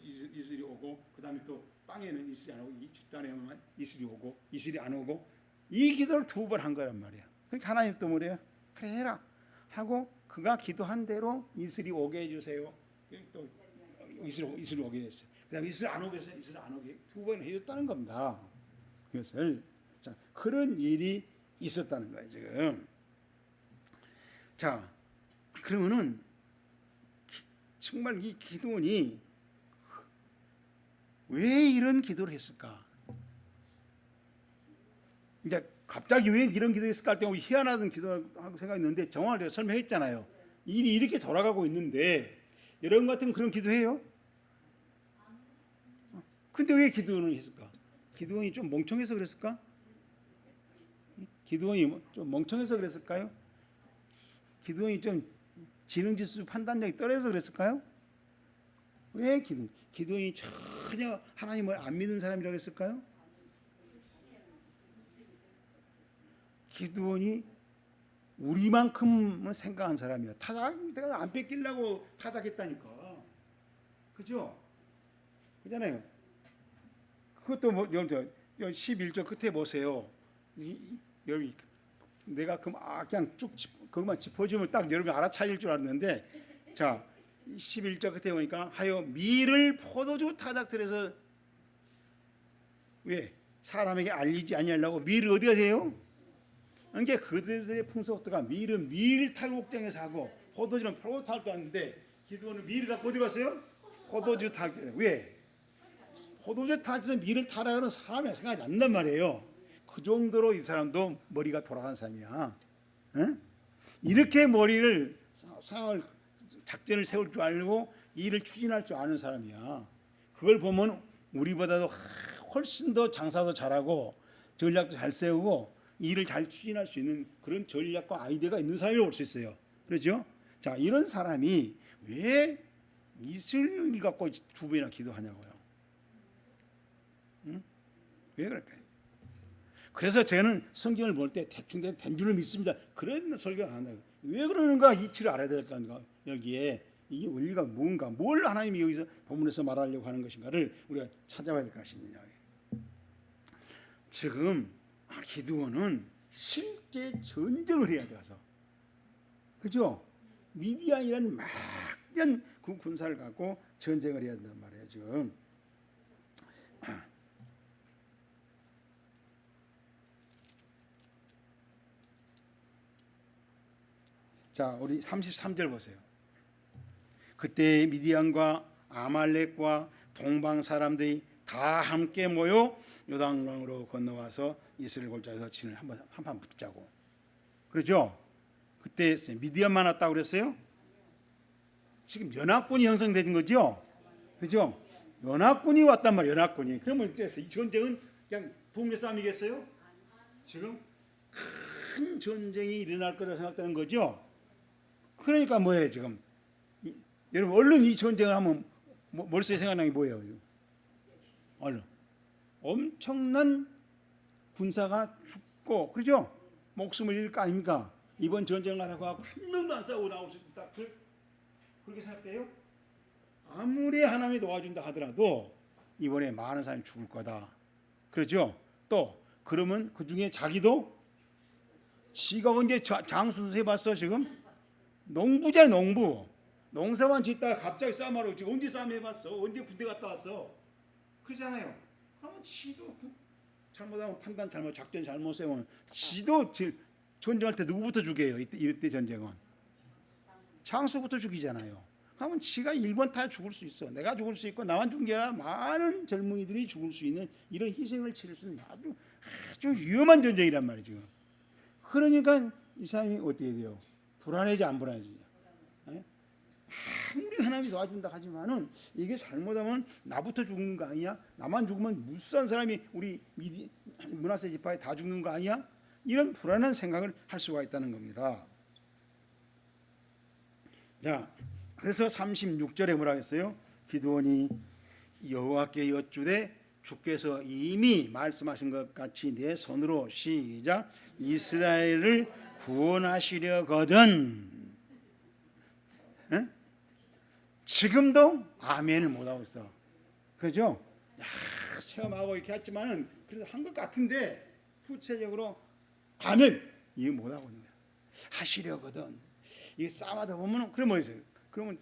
이슬이 오고 그다음에 또 빵에는 이슬이 안 오고 이 집단에만 이슬이 오고 이슬이 안 오고 이 기도를 2번 한 거란 말이야. 그러니까 하나님 또 뭐래요? 그래 해라 하고 그가 기도한 대로 이슬이 오게 해주세요. 또 이슬이 오게 했어요. 그다음에 이슬 안 오게 해서 이슬 안 오게 2번 해줬다는 겁니다. 그것을 자, 그런 일이 있었다는 거예요 지금. 자 그러면은 정말 이 기도원이 왜 이런 기도를 했을까? 이제 갑자기 왜 이런 기도했을까 할 때 희한하던 기도하고 생각이 있는데 정확하게 설명했잖아요. 일이 이렇게 돌아가고 있는데 여러분 같은 그런 기도해요? 근데 왜 기도원을 했을까? 기도원이 좀 멍청해서 그랬을까? 기도원이 좀 멍청해서 그랬을까요? 기도원이 좀 지능지수 판단력이 떨어져서 그랬을까요? 왜 기도원이 전혀 하나님을 안 믿는 사람이라고 했을까요? 기도원이 우리만큼은 생각한 사람이야. 내가 안 뺏기려고 타작했다니까. 그죠? 그잖아요. 그것도 뭐 11절 끝에 보세요. 여기 내가 그냥 쭉 그것만 짚어주면 딱 여러분이 알아차릴 줄 알았는데 자 11절 끝에 보니까 하여 밀을 포도주 타작틀에서 왜 사람에게 알리지 아니하려고 밀을 어디 가세요? 그러니까 그들의 풍속도가 밀은 밀 탈곡장에서 하고 포도주는 포도 탈고 하는데 기도원은 밀을 갖고 어디 갔어요? 포도주 탈 왜? 포도주 탈때 밀을 타라는 사람이 생각이 안 난단 말이에요. 그 정도로 이 사람도 머리가 돌아간 사람이야. 응? 이렇게 머리를 상황을 작전을 세울 줄 알고 일을 추진할 줄 아는 사람이야. 그걸 보면 우리보다도 훨씬 더 장사도 잘하고 전략도 잘 세우고 일을 잘 추진할 수 있는 그런 전략과 아이디어가 있는 사람이라고 볼 수 있어요. 그렇죠? 자, 이런 사람이 왜 이슬을 갖고 2번이나 기도하냐고요. 응? 왜 그럴까요? 그래서 저는 성경을 볼 때 대충 된 줄을 믿습니다. 그런 설교를 안 한다고요. 왜 그러는가 이치를 알아야 될 건가. 여기에 이 원리가 뭔가, 뭘 하나님이 여기서 본문에서 말하려고 하는 것인가를 우리가 찾아봐야 될 것이냐. 지금 기드온은 실제 전쟁을 해야 돼서, 그죠? 미디안이라는 막대한 그 군사를 갖고 전쟁을 해야 된단 말이에요. 지금 자, 우리 33절 보세요. 그때 미디안과 아말렉과 동방 사람들이 다 함께 모여 요단강으로 건너와서 이스라엘 골짜기에서 진을 한판 붙자고. 그렇죠? 그때 미디안만 왔다고 그랬어요? 지금 연합군이 형성된 거죠? 그죠? 연합군이 왔단 말이에요. 연합군이. 그러면 이 전쟁은 그냥 동네 싸움이겠어요? 지금 큰 전쟁이 일어날 거라고 생각되는 거죠? 그러니까 뭐예요 지금? 여러분 얼른 이 전쟁을 하면 머릿속에 생각나는 게 뭐예요? 얼른 엄청난 군사가 죽고, 그죠? 목숨을 잃을 거 아닙니까? 이번 전쟁을 하라고 하고 한 명도 안 싸우고 나올 수 있다. 그렇게 생각돼요? 아무리 하나님이 도와준다 하더라도 이번에 많은 사람이 죽을 거다. 그렇죠? 또 그러면 그 중에 자기도 지가 언제 장수 해봤어 지금? 농부잖아요. 농부. 농사만 짓다가 갑자기 싸움하러 지금 언제 싸움 해봤어? 언제 군대 갔다 왔어? 그러잖아요. 그러면 지도 잘못하면 판단 잘못, 작전 잘못 세우면 지도 전쟁할 때 누구부터 죽여요? 이때 전쟁은 장수부터 죽이잖아요. 그러면 지가 1번 타 죽을 수 있어. 내가 죽을 수 있고 나만 죽은 게 아니라 많은 젊은이들이 죽을 수 있는 이런 희생을 치를 수 있는 아주 위험한 전쟁이란 말이죠. 그러니까 이 사람이 어떻게 돼요? 불안해지 안 불안해지냐? 아무리 하나님이 도와준다 하지만은 이게 잘못하면 나부터 죽는 거 아니야? 나만 죽으면 무수한 사람이 우리 므낫세 지파에 다 죽는 거 아니야? 이런 불안한 생각을 할 수가 있다는 겁니다. 자, 그래서 36절에 뭐라 했어요? 기드온이 여호와께 여쭈되 주께서 이미 말씀하신 것 같이 내 손으로 시작 이스라엘을 구원하시려거든. 응? 지금도 아멘을 못하고 있어. 그죠? 체험하고 이렇게 했지만은 그래도 한 것 같은데 구체적으로 아멘 이거 못하고 있는 거야. 하시려거든. 이게 싸움하다 보면 그럼 뭐 있어요? 그러면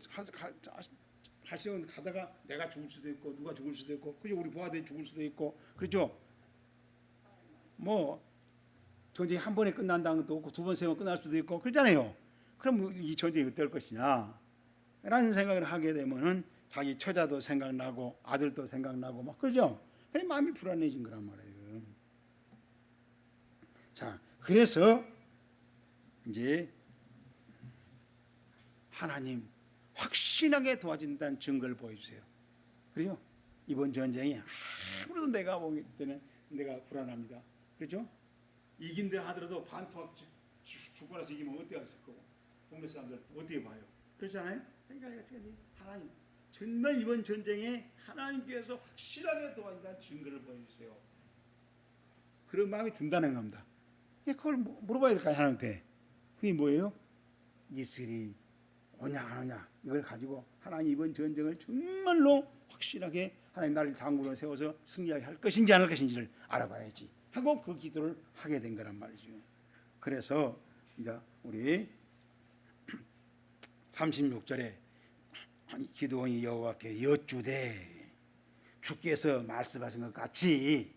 하시려고 가다가 내가 죽을 수도 있고 누가 죽을 수도 있고 그죠? 우리 부하들이 죽을 수도 있고 그렇죠? 뭐 전쟁이 한 번에 끝난다는 것도 없고 두 번 세 번 끝날 수도 있고 그러잖아요. 그럼 이 전쟁이 어떨 것이냐 라는 생각을 하게 되면은 자기 처자도 생각나고 아들도 생각나고 막 그러죠. 그냥 마음이 불안해진 거란 말이에요. 자, 그래서 이제 하나님 확신하게 도와준다는 증거를 보여주세요. 그래요? 이번 전쟁이 아무래도 내가 보기 때는 내가 불안합니다. 그렇죠? 이긴다 하더라도 반토막 죽고 나서 이기면 어떻게 했을 거고 동네 사람들 어떻게 봐요? 그렇잖아요? 그러니까 어떻게 하나님 정말 이번 전쟁에 하나님께서 확실하게 도와준다는 증거를 보여주세요. 그런 마음이 든다는 겁니다. 그걸 물어봐야 될까요? 하나님한테. 그게 뭐예요? 이슬이 오냐 안 오냐 이걸 가지고 하나님 이번 전쟁을 정말로 확실하게 하나님 나를 장군으로 세워서 승리하게 할 것인지 안 할 것인지를 알아봐야지 하고 그 기도를 하게 된 거란 말이죠. 그래서 이제 우리 36절에 기드온이 여호와께 여쭈되 주께서 말씀하신 것 같이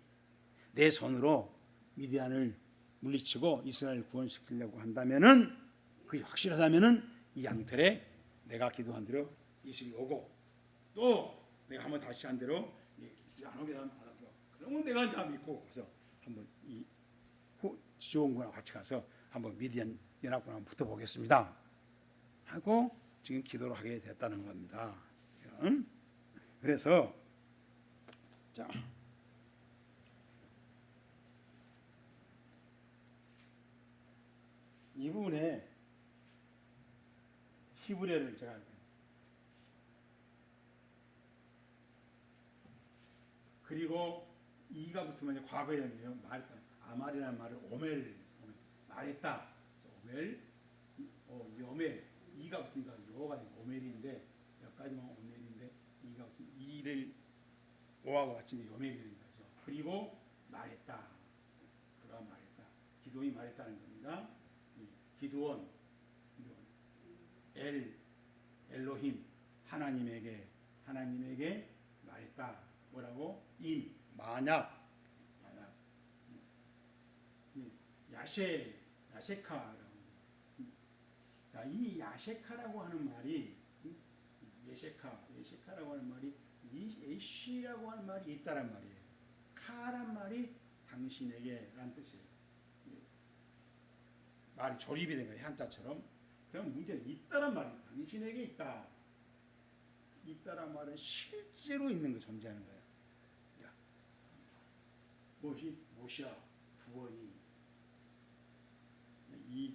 내 손으로 미디안을 물리치고 이스라엘을 구원시키려고 한다면은 그게 확실하다면은 이 양털에 내가 기도한 대로 이슬이 오고 또 내가 한번 다시 한 대로 이슬이 안 오게 되면 그러면 내가 이제 믿고 가서 한번 이 지원군하고 같이 가서 한번 미디안 연합군 한번 붙어보겠습니다 하고 지금 기도를 하게 됐다는 겁니다. 그래서 자 이 부분에 히브리어를 제가 그리고 이가 붙으면 이제 과거형이에요. 말했다. 아말이라는 말을 오멜 말했다. 오멜, 이 오멜 이가 붙으니까 요가 오멜인데 여기까지만 오멜인데 이가 붙으면 이를 오하고 같이 오멜이 되는 거죠. 그리고 말했다. 그가 말했다. 기도원이 말했다는 겁니다. 기도원, 엘로힘 하나님에게 말했다. 뭐라고? 만약 야셰카라고. 자, 이 야셰카라고 하는 말이 예셰카라고 하는 말이 예시라고 하는 말이 있다란 말이에요. 카란 말이 당신에게라는 뜻이에요. 말이 조립이 된 거예요. 한자처럼. 그럼 문제는 있다란 말이 당신에게 있다. 있다란 말은 실제로 있는 거 존재하는 거예요. 야, 무엇이? 모시아 구원이 이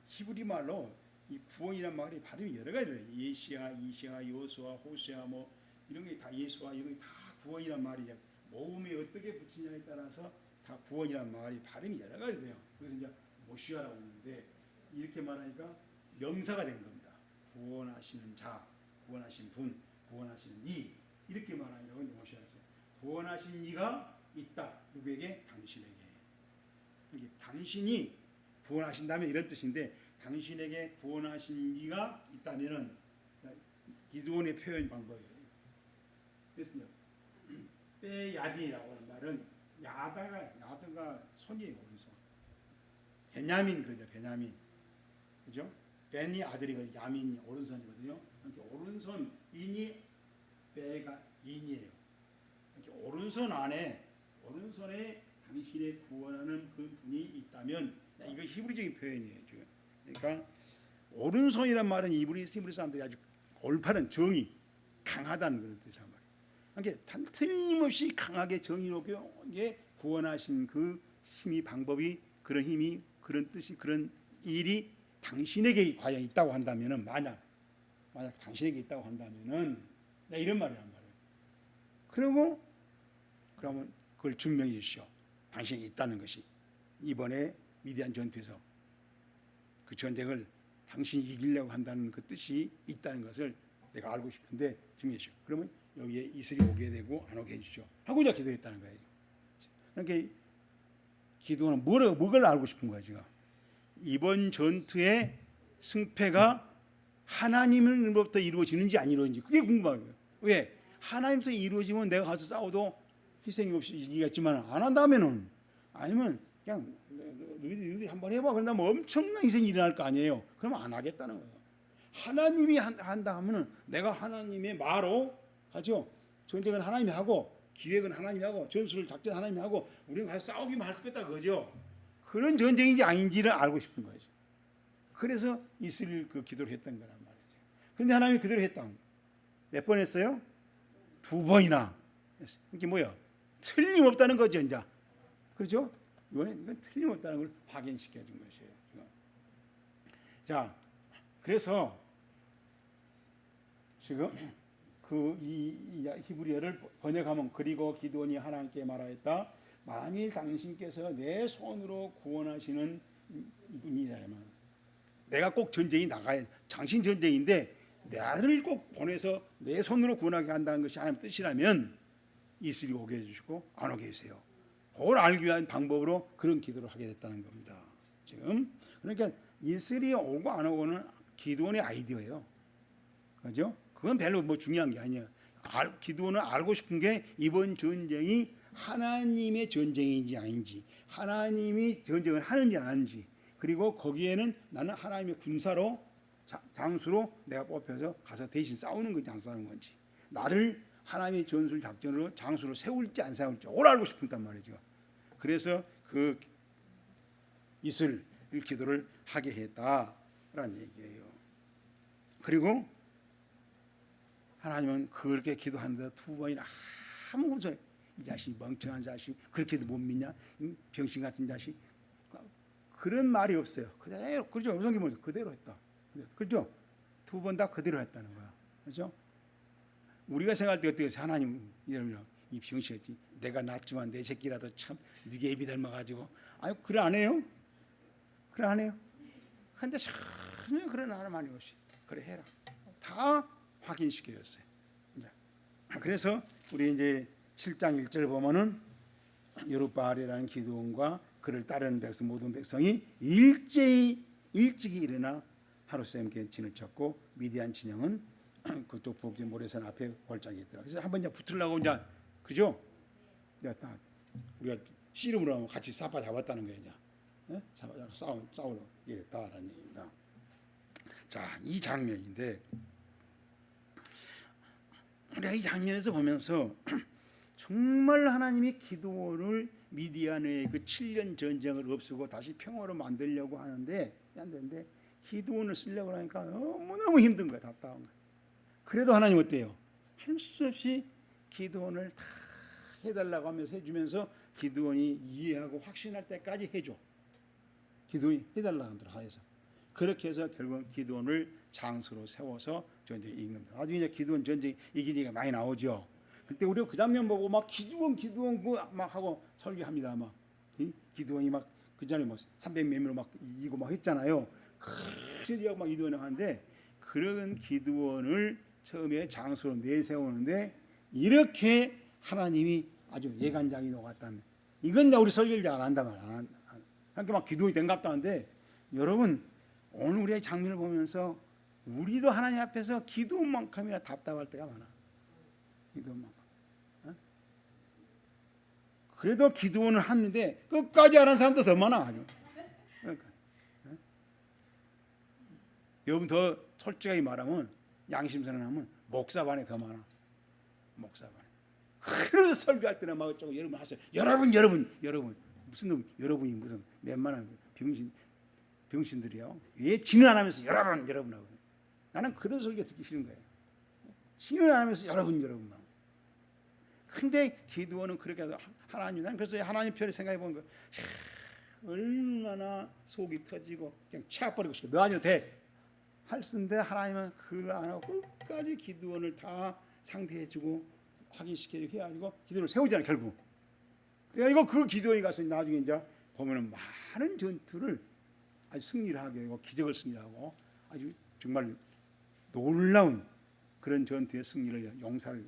히브리 말로 이 구원이란 말이 발음이 여러 가지예요. 예시아, 이시아, 요수아, 호세아 뭐 이런 게 다 예수아 이런 게 다 구원이란 말이에요. 모음이 어떻게 붙이냐에 따라서 다 구원이란 말이 발음이 여러 가지 돼요. 그래서 이제 모시아라고 하는데 이렇게 말하니까 명사가 된 겁니다. 구원하시는 자, 구원하신 분, 구원하시는 이 이렇게 말하니까 모시아였어요. 구원하신 이가 있다. 누구에게? 당신에게. 이게 당신이 구원하신다면 이런 뜻인데 당신에게 구원하신 이가 있다면은 기드온의 표현 방법이에요. 그래서 빼야디라고 하는 말은 야다가 손이에요. 오른손. 베냐민 그러죠. 베냐민. 그죠? 벤이 아들이고 야민이 오른손이거든요. 이렇게 오른손 인이 빼가 인이에요. 이렇게 오른손에 당신의 구원하는 그 분이 있다면 이거 히브리적인 표현이에요. 지금. 그러니까 오른손이란 말은 히브리 사람들이 아주 올바른 정의 강하다는 그런 뜻이란 말이에요. 그러니까 틀림없이 강하게 정의롭게 구원하신 그 힘이 방법이 그런 힘이 그런 뜻이 그런 일이 당신에게 과연 있다고 한다면은 만약 당신에게 있다고 한다면은 이런 말이란 말이에요. 그리고 그러면 그걸 증명해 주시오. 당신이 있다는 것이 이번에 미디안 전투에서 그 전쟁을 당신이 이기려고 한다는 그 뜻이 있다는 것을 내가 알고 싶은데 증명해 주시오. 그러면 여기에 이슬이 오게 되고 안 오게 해주죠. 하고 이제 기도했다는 거예요. 그러니까 기도는 뭘 알고 싶은 거야 지금. 이번 전투의 승패가 하나님으로부터 이루어지는지 안 이루어지는지 그게 궁금한 거예요. 왜? 하나님부터 이루어지면 내가 가서 싸워도 희생이 없이 이기겠지만 안 한다면은 아니면 그냥 너희들이 한번 해봐. 그런다 뭐 엄청난 희생이 일어날 거 아니에요. 그러면 안 하겠다는 거예요. 하나님이 한다 하면은 내가 하나님의 마로 하죠. 전쟁은 하나님이 하고 기획은 하나님이 하고 전술을 작전 하나님이 하고 우리는 가서 싸우기만 할 수 있다 그거죠. 그런 전쟁인지 아닌지를 알고 싶은 거죠. 그래서 이슬 그 기도를 했던 거란 말이죠. 그런데 하나님이 그대로 했다. 몇 번 했어요? 2번이나. 이게 뭐야? 틀림없다는 거죠, 이제. 그렇죠? 이건 틀림없다는 걸 확인시켜 준 것이에요. 자, 그래서 지금 이 히브리어를 번역하면 그리고 기드온이 하나님께 말하였다. 만일 당신께서 내 손으로 구원하시는 분이라면 내가 꼭 전쟁이 나가야 당신 전쟁인데 나를 꼭 보내서 내 손으로 구원하게 한다는 것이 하나님 뜻이라면 이슬이 오게 해주시고 안 오게 해주세요. 그걸 알기 위한 방법으로 그런 기도를 하게 됐다는 겁니다. 지금 그러니까 이슬이 오고 안 오고는 기드온의 아이디어예요. 그렇죠? 그건 별로 뭐 중요한 게 아니에요. 기드온은 알고 싶은 게 이번 전쟁이 하나님의 전쟁인지 아닌지, 하나님이 전쟁을 하는지 안 하는지, 그리고 거기에는 나는 하나님의 군사로 장수로 내가 뽑혀서 가서 대신 싸우는 건지 안 싸우는 건지, 나를 하나님의 전술 작전으로 장수로 세울지 안 세울지 그걸 알고 싶었단 말이죠. 그래서 그 이슬 기도를 하게 했다라는 얘기예요. 그리고 하나님은 그렇게 기도하는데 2번이나 아무 소리, 이 자식 멍청한 자식 그렇게도 못 믿냐, 병신 같은 자식, 그런 말이 없어요. 그대로, 그죠? 성경은 그대로 했다. 그죠? 2번 다 그대로 했다는 거야. 그죠? 우리가 생각할 때 어떻게 해서 하나님 이러면 이 병신이지, 내가 낳지만 내 새끼라도 참 네게 애비 닮아가지고, 아유 그래 안 해요? 그래 안 해요? 근데 전혀 그런 하나님 없이 그래 해라. 다 확인시켜줬어요. 그래서 우리 이제 7장 1절 보면은 여룻바알이라는 기드온과 그를 따르는 백성 모든 백성이 일찍이 일어나 하루샘께 진을 쳤고 미디안 진영은 그쪽 북지 모래산 앞에 골짜기 있더라. 그래서 한번 이제 붙으려고 이제 그죠? 우리가 씨름으로 하면 같이 사파 잡았다는 거예요. 예? 싸우러 이랬다라는 얘기입니다. 자, 이 장면인데 우리가 이 장면에서 보면서 정말 하나님이 기드온을 미디안의 그 7년 전쟁을 없애고 다시 평화로 만들려고 하는데 안 되는데 기드온을 쓰려고 하니까 너무너무 힘든 거야. 답답한 거야. 그래도 하나님 어때요? 할 수 없이 기드온을 다 해달라고 하면서 해주면서 기드온이 이해하고 확신할 때까지 해줘. 기드온이 해달라고 하면서 그렇게 해서 결국 기드온을 장수로 세워서 전쟁에 이긴 겁니다. 나중에 이제 기드온 전쟁 이긴 얘기가 많이 나오죠. 그때 우리가 그 장면 보고 막 기드온 막 하고 설교합니다. 막 기드온이 막 그 전에 뭐 300몇 명으로 막 이기고 막 했잖아요. 크리하고 막 기드온이 하는데 그런 기드온을 처음에 장수로 내세우는데 이렇게 하나님이 아주 예간장이 녹았다는, 이건 우리 설교를 안 한다면 그러니까 막 기드온이 된갑다는데 여러분 오늘 우리의 장면을 보면서 우리도 하나님 앞에서 기도만큼이나 답답할 때가 많아. 기도만큼. 그래도 기도는 하는데 끝까지 안 한 사람도 더 많아. 아주. 그러니까. 여러분 더 솔직하게 말하면 양심선언하면 목사반에 더 많아. 목사반에. 그래서 설교할 때는 막 어쩌고 여러분 하세요. 여러분 무슨 놈 여러분이 무슨 웬만한 병신들이요. 왜 진을 안 하면서 여러분 하고. 나는 그런 소리가 듣기 싫은 거예요. 진을 안 하면서 여러분 하고. 근데 기드온은 그렇게 해서 하나님, 난 그래서 하나님 편을 생각해 보는 거예요. 얼마나 속이 터지고 그냥 차버리고 싶어. 너 아니어도 돼. 할 쓰는데 하나님은 그거 안 하고 끝까지 기드온을 다 상대해주고 확인시켜주고 해가지고 기도를 세우잖아요 결국. 그래가지고 그 기도에 가서 나중에 이제 보면은 많은 전투를 아주 승리를 하게 되고 기적을 승리하고 아주 정말 놀라운 그런 전투의 승리를 용사를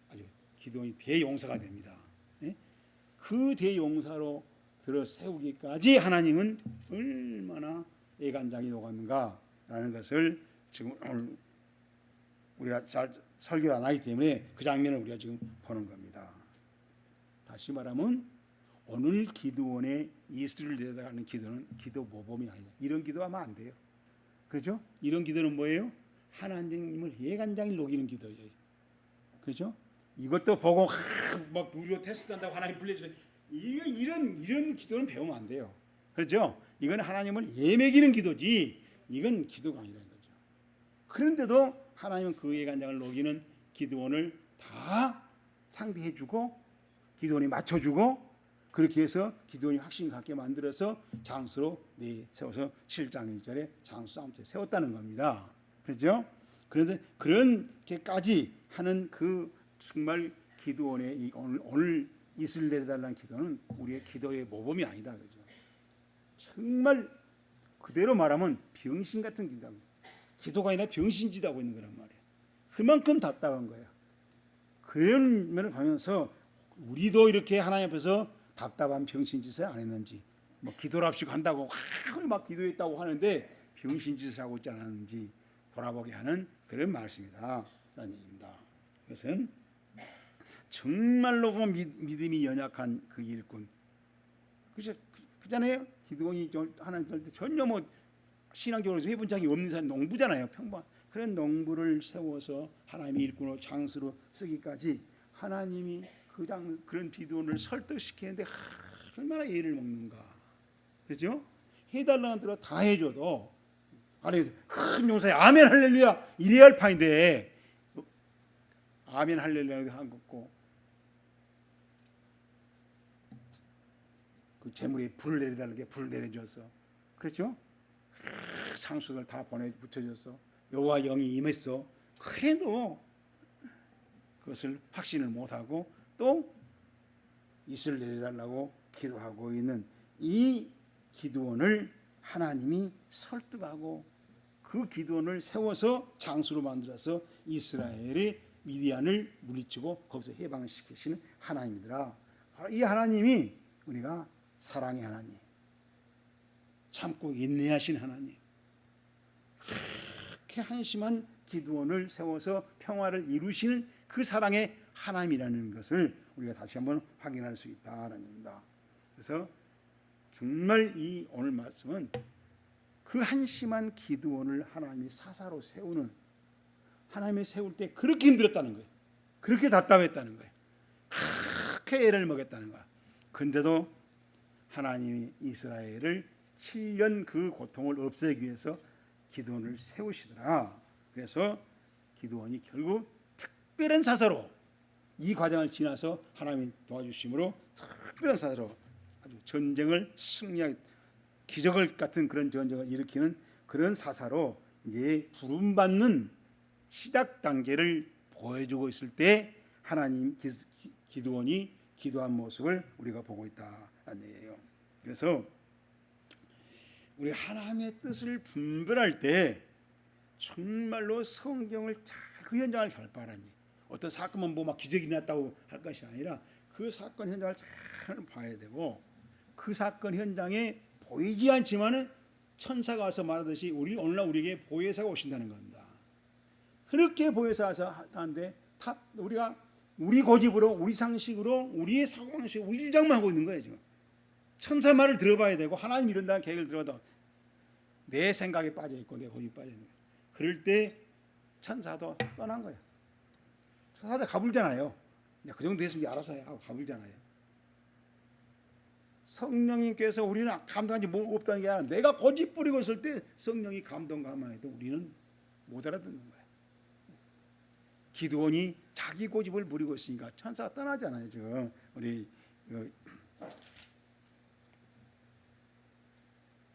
아주 기도원이 대용사가 됩니다. 예? 그 대용사로 들어 세우기까지 하나님은 얼마나 애간장이 녹았는가라는 것을 지금 오늘 우리가 잘 설교를 안 하기 때문에 그 장면을 우리가 지금 보는 겁니다. 다시 말하면 오늘 기도원의 이스라엘을 내려가는 기도는 기도 모범이 아니다. 이런 기도하면 안 돼요. 그렇죠? 이런 기도는 뭐예요? 하나님을 애간장이 녹이는 기도예요. 그렇죠? 이것도 보고 막 우리가 테스트한다고 하나님 불러주세요. 이런 기도는 배우면 안 돼요. 그렇죠? 이건 하나님을 예매기는 기도지 이건 기도가 아니라는 거죠. 그런데도 하나님은 그 애간장을 녹이는 기도원을 다 상대해주고 기도원이 맞춰주고 그렇게 해서 기도원이 확신 갖게 만들어서 장수로 세워서 7장 1절에 장수 싸움터에 세웠다는 겁니다. 그렇죠? 그런데 그렇게까지 하는 그 정말 기도원의 오늘 이슬 내려달라는 기도는 우리의 기도의 모범이 아니다. 그죠? 정말 그대로 말하면 병신 같은 기도입니다. 기도가 아니라 병신짓 하고 있는 거란 말이에요. 그만큼 답답한 거예요. 그런 면을 보면서 우리도 이렇게 하나님 앞에서 답답한 병신짓을 안 했는지 뭐 기도를 합시고 한다고 막 기도했다고 하는데 병신짓을 하고 있지 않았는지 돌아보게 하는 그런 말씀이다 라는 얘기입니다. 그것은 정말로 믿음이 연약한 그 일꾼 그잖아요. 기도원이 하나님 때 전혀 뭐 신앙적으로 해본 적이 없는 사람 농부잖아요. 평범한 그런 농부를 세워서 하나님의 일꾼으로 장수로 쓰기까지 하나님이 그런 기도원을 설득시키는데 얼마나 애를 먹는가. 그렇죠? 해달라는 대로 다 해줘도 아니 큰 용사에 아멘 할렐루야 이래야 할 판인데 아멘 할렐루야 한 거고 그 재물에 불을 내려달라는 게 불을 내려줘서 그렇죠? 장수들 다 붙여줘서 여호와 영이 임했어. 그래도 그것을 확신을 못하고 또 이슬 내려달라고 기도하고 있는 이 기도원을 하나님이 설득하고 그 기도원을 세워서 장수로 만들어서 이스라엘이 미디안을 물리치고 거기서 해방시키시는 하나님이더라. 이 하나님이 우리가 사랑의 하나님, 참고 인내하신 하나님, 그렇게 한심한 기도원을 세워서 평화를 이루시는 그 사랑의 하나님이라는 것을 우리가 다시 한번 확인할 수 있다라는 겁니다. 그래서 정말 이 오늘 말씀은 그 한심한 기도원을 하나님이 사사로 세우는 하나님이 세울 때 그렇게 힘들었다는 거예요. 그렇게 답답했다는 거예요. 그렇게 애를 먹였다는 거야. 그런데도 하나님이 이스라엘을 7년 그 고통을 없애기 위해서 기도원을 세우시더라. 그래서 기도원이 결국 특별한 사사로 이 과정을 지나서 하나님이 도와주심으로 특별한 사사로 아주 전쟁을 승리하게 기적을 같은 그런 전쟁을 일으키는 그런 사사로 이제 부름받는 시작 단계를 보여주고 있을 때 하나님 기도원이 기도한 모습을 우리가 보고 있다는 얘기예요. 그래서 우리 하나님의 뜻을 분별할 때 정말로 성경을 그 현장을 잘 봐라니 어떤 사건만 뭐 막 기적이 났다고 할 것이 아니라 그 사건 현장을 잘 봐야 되고 그 사건 현장에 보이지 않지만은 천사가 와서 말하듯이 오늘날 우리에게 보혜사가 오신다는 겁니다. 그렇게 보혜사 와서 하는데 우리가 우리 고집으로 우리 상식으로 우리의 사고방식 우리 주장만 하고 있는 거예요. 지금 천사 말을 들어봐야 되고 하나님 이런다는 계획을 들어도 내 생각에 빠져 있고 내 고집에 빠져 있는 거예요. 그럴 때 천사도 떠난 거예요. 천사도 가불잖아요. 그 정도 됐으면 알아서 해 하고 가불잖아요. 성령님께서 우리는 감동하지 없다는 게 아니라 내가 고집 부리고 있을 때 성령이 감동감화해도 우리는 못 알아듣는 거예요. 기드온이 자기 고집을 부리고 있으니까 천사가 떠나잖아요. 지금 우리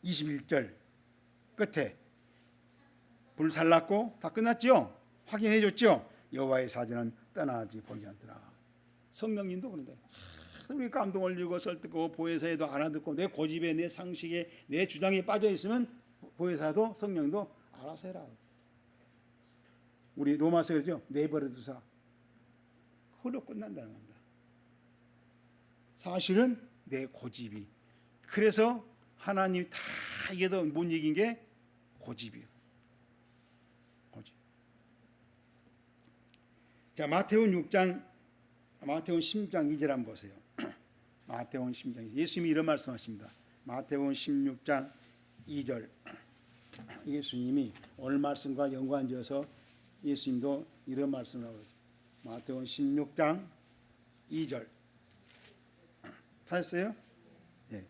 21절 끝에 불 살랐고 다 끝났죠. 확인해 줬죠. 여호와의 사자는 떠나지 보이지 않더라. 성령님도 그런데 우리 감동 올리고 설득하고 보혜사에도 알아듣고 내 고집에 내 상식에 내 주장에 빠져 있으면 보혜사도 성령도 알아서 해라. 우리 로마서 그러죠. 내버려 두사. 그걸로 끝난다는 겁니다. 사실은 내 고집이. 그래서 하나님이 다 이겨도 못 이긴 게 고집이에요. 고집. 자, 마태복음 16장 2절 한번 보세요. 마태복음 16장 예수님이 이런 말씀하십니다. 마태복음 16장 2절 예수님이 오늘 말씀과 연관지어서 예수님도 이런 말씀을 하고 있어요. 마태복음 16장 2절 찾았어요? 네.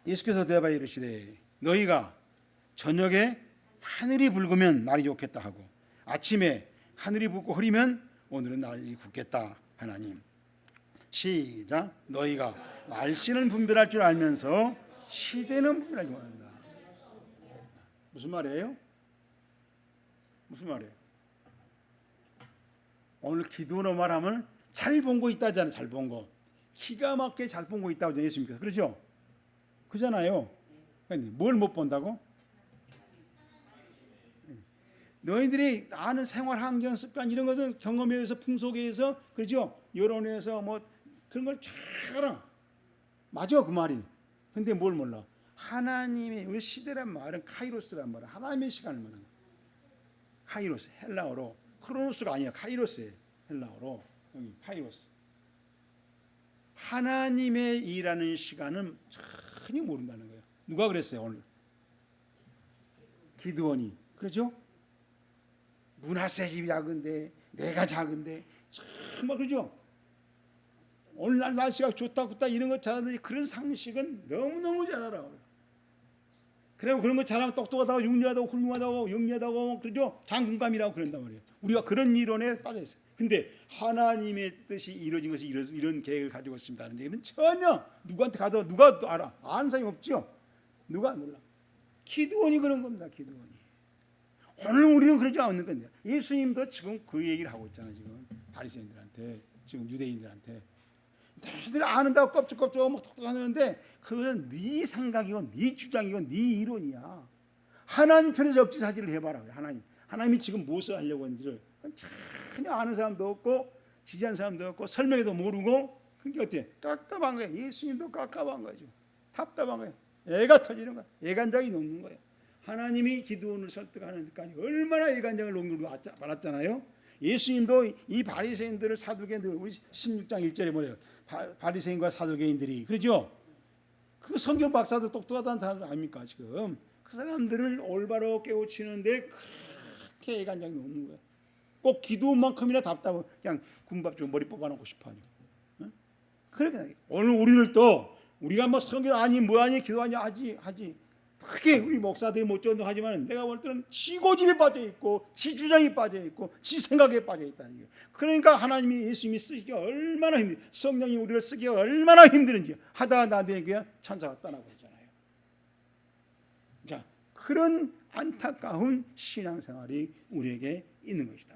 예수께서 대답하여 이르시되 너희가 저녁에 하늘이 붉으면 날이 좋겠다 하고 아침에 하늘이 붉고 흐리면 오늘은 날이 굳겠다 하나님. 시작. 너희가 날씨는 분별할 줄 알면서 시대는 분별하지 못한다. 무슨 말이에요? 무슨 말이에요? 오늘 기도로 말하면 잘 본 거 있다잖아요. 잘 본 거. 기가 막히게 잘 본 거 있다고 예수님께서. 그렇죠? 그잖아요. 뭘 못 본다고? 너희들이 아는 생활 환경 습관 이런 것은 경험에 의해서 풍속에 의해서 그렇죠? 여론에 의해서 뭐 그런 걸 잘 알아. 맞아 그 말이. 근데 뭘 몰라? 하나님의 우리 시대란 말은 카이로스란 말은 하나님의 시간을 말하는 거야. 카이로스 헬라어로 크로노스가 아니야. 카이로스예요. 헬라어로 여기 카이로스. 하나님의 일하는 시간은 전혀 모른다는 거예요. 누가 그랬어요 오늘? 기드온이. 그렇죠? 문하세 집이 작은데 내가 작은데 정말 그죠? 오늘날 날씨가 좋다 좋다 이런 거 잘하는데 그런 상식은 너무너무 잘 알아. 그리고 그런 거 잘하면 똑똑하다고 윤리하다고 훌륭하다고 영리하다고 그러죠? 장군감이라고 그런단 말이에요. 우리가 그런 이론에 빠져 있어요. 근데 하나님의 뜻이 이루어진 것이 이런 계획을 가지고 있습니다는 얘기는 전혀 누구한테 가도 누가 알아? 아는 사람이 없죠. 누가 몰라. 기드온이 그런 겁니다. 기드온이. 오늘 우리는 그러지 않는 건데 예수님도 지금 그 얘기를 하고 있잖아요. 지금 바리새인들한테 지금 유대인들한테 너희들 아는다고 껍질껍질하고 막 똑똑하는데 그것은 네 생각이고 네 주장이고 네 이론이야. 하나님 편에서 역지사지를 해봐라. 하나님이 지금 무엇을 하려고 하는지를 전혀 아는 사람도 없고 지지하는 사람도 없고 설명해도 모르고 그게 어때? 깝깝한 거야. 예수님도 깝깝한 거죠. 답답한 거야. 애가 터지는 거야. 애간장이 녹는 거야. 하나님이 기드온을 설득하는 데까지 얼마나 애간장을 녹는 걸 받았잖아요. 예수님도 이 바리새인들을 사두개인들 우리 16장 1절에 뭐래요? 바리새인과 사두개인들이 그렇죠? 그 성경 박사들 똑똑하다는 사람 아닙니까 지금? 그 사람들을 올바로 깨우치는데 그렇게 애간장이 녹는 거야. 꼭 기도만큼이나 답답하고 그냥 군밥 좀 머리 뽑아놓고 싶어하죠. 응? 그렇게 오늘 우리를 또 우리가 뭐 성경 아니 뭐 아니 기도하니 하지. 특히 우리 목사들이 못전도 하지만 내가 볼 때는 지 고집에 빠져 있고 지 주장에 빠져 있고 지 생각에 빠져 있다는 거예요. 그러니까 하나님이 예수님이 쓰기가 얼마나 힘들, 성령이 우리를 쓰기가 얼마나 힘든지 하다가 나중에 천사가 떠나고 있잖아요. 자, 그런 안타까운 신앙생활이 우리에게 있는 것이다.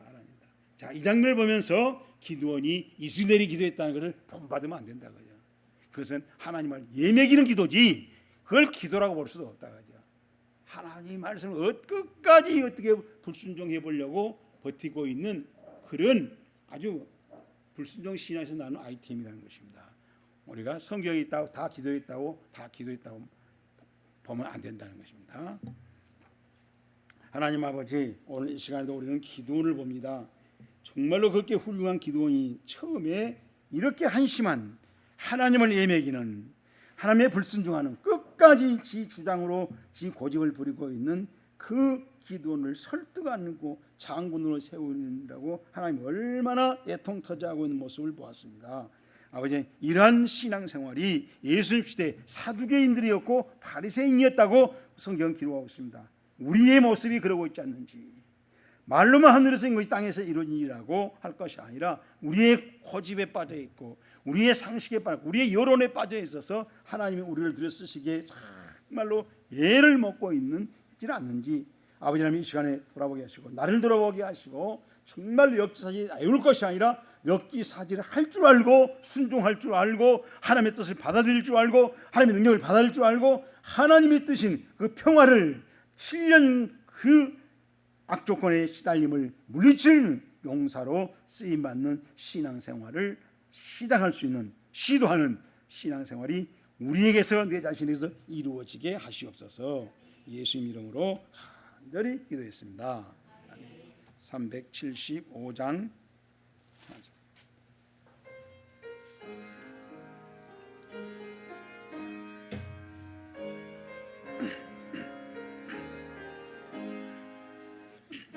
자, 이 장면을 보면서 기드온이 이스라엘이 기도했다는 것을 본받으면 안 된다 그죠. 그것은 하나님을 예매기는 기도지 그걸 기도라고 볼 수도 없다 그죠. 하나님 말씀을 끝까지 어떻게 불순종해 보려고 버티고 있는 그런 아주 불순종 신앙에서 나는 아이템이라는 것입니다. 우리가 성경에 있다고 다 기도했다고 보면 안 된다는 것입니다. 하나님 아버지 오늘 이 시간에도 우리는 기도원을 봅니다. 정말로 그렇게 훌륭한 기도원이 처음에 이렇게 한심한 하나님을 예매기는 하나님의 불순종하는 끝까지 지 주장으로 지 고집을 부리고 있는 그 기도원을 설득하고 장군으로 세우는다고 하나님 얼마나 애통 터져하고 있는 모습을 보았습니다. 아버지 이러한 신앙생활이 예수님 시대 사두개인들이었고 바리새인이었다고 성경은 기록하고 있습니다. 우리의 모습이 그러고 있지 않는지 말로만 하늘에서 인 것이 땅에서 이루어진 일이라고 할 것이 아니라 우리의 고집에 빠져 있고 우리의 상식에 빠져 있고 우리의 여론에 빠져 있어서 하나님이 우리를 들여 쓰시기에 정말로 애를 먹고 있는지 않는지 아버지 하나님 이 시간에 돌아보게 하시고 나를 돌아보게 하시고 정말 역사사지 애울 것이 아니라 역기사지를 할 줄 알고 순종할 줄 알고 하나님의 뜻을 받아들일 줄 알고 하나님의 능력을 받아들일 줄 알고 하나님의 뜻인 그 평화를 7년 그 악조건의 시달림을 물리치는 용사로 쓰임받는 신앙생활을 시작할 수 있는 시도하는 신앙생활이 우리에게서 내 자신에서 이루어지게 하시옵소서. 예수님 이름으로 간절히 기도했습니다. 375장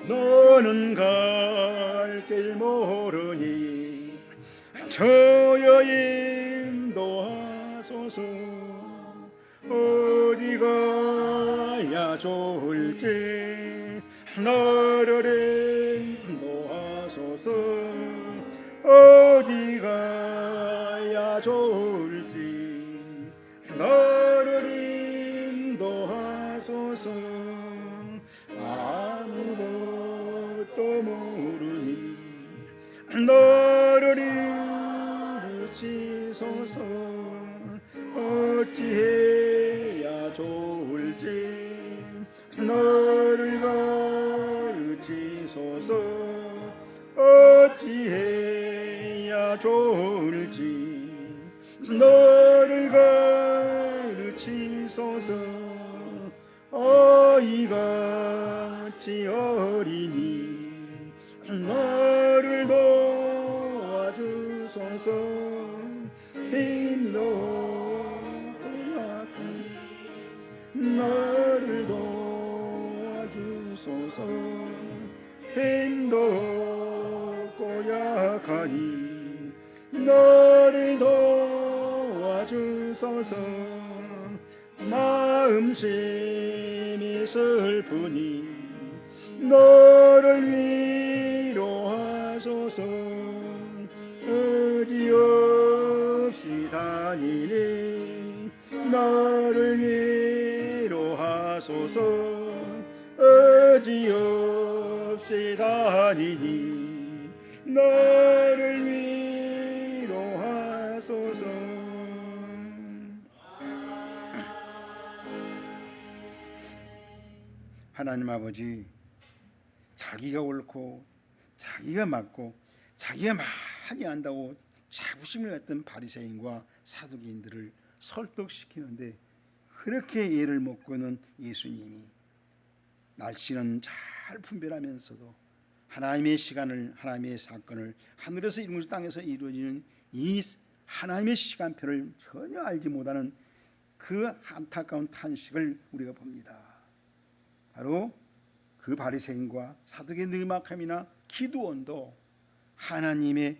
너는 갈 길 모르니 저여 인도하소서. 어디 가야 좋을지 나를 인도하소서. 어디 가야 좋을지 나를 인도하소서. 아무것도 모르니 너를 이루시소서. 어찌해야 좋을지 너를 가르치소서. 어찌해야 좋을지 너를 가르치소서. 아이같이 어리니 너를 도와주소서. 너를 도와주소서. 힘없고 약하니 너를 도와주소서. 마음심이 슬프니 너를 위로하소서. 의지없이 다니니 너를 위로하소서. 의지없이 다니니 너를 위로하소서. 하나님 아버지, 자기가 옳고 자기가 맞고 자기가 많이 안다고 자부심을 갖던 바리새인과 사두개인들을 설득시키는데 그렇게 예를 먹고는 예수님이 날씨는 잘 분별하면서도 하나님의 시간을, 하나님의 사건을 하늘에서 이루어지는 땅에서 이루어지는 이 하나님의 시간표를 전혀 알지 못하는 그 안타까운 탄식을 우리가 봅니다. 바로 그 바리새인과 사두개 느마감이나 기드온도 하나님의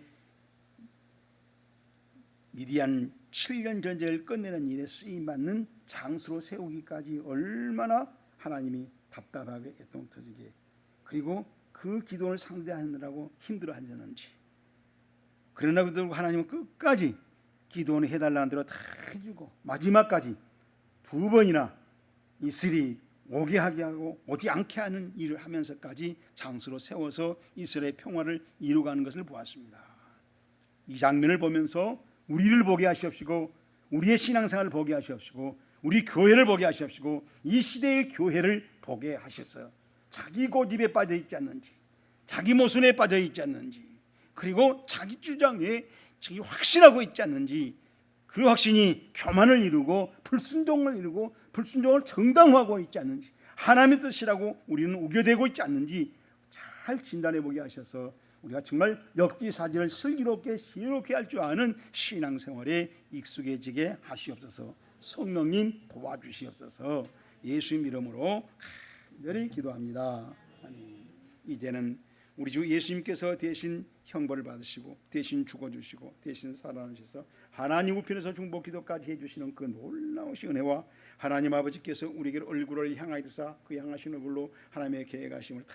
미디안 7년 전쟁을 끝내는 일에 쓰임받는 장수로 세우기까지 얼마나 하나님이 답답하게 애통터지게 그리고 그 기도를 상대하느라고 힘들어하셨는지. 그러나 그들고 하나님은 끝까지 기도는 해달라는 대로 다 해주고 마지막까지 2번이나 이스라엘이 오게 하게 하고 오지 않게 하는 일을 하면서까지 장수로 세워서 이스라엘의 평화를 이루어가는 것을 보았습니다. 이 장면을 보면서 우리를 보게 하시옵시고 우리의 신앙생활을 보게 하시옵시고 우리 교회를 보게 하시옵시고 이 시대의 교회를 보게 하시옵소서. 자기 고집에 빠져 있지 않는지, 자기 모순에 빠져 있지 않는지, 그리고 자기 주장에 자기 확신하고 있지 않는지, 그 확신이 교만을 이루고 불순종을 이루고 불순종을 정당화하고 있지 않는지, 하나님의 뜻이라고 우리는 우겨대고 있지 않는지 잘 진단해 보게 하셔서 우리가 정말 역기사지를 슬기롭게 지혜롭게 할 줄 아는 신앙생활에 익숙해지게 하시옵소서. 성령님 도와주시옵소서. 예수님 이름으로 간절히 기도합니다. 아멘. 이제는 우리 주 예수님께서 대신 형벌을 받으시고 대신 죽어주시고 대신 살아나셔서 하나님 우편에서 중보 기도까지 해주시는 그 놀라우신 은혜와 하나님 아버지께서 우리에게 얼굴을 향하여 드사 그 향하신 얼굴로 하나님의 계획하심을 다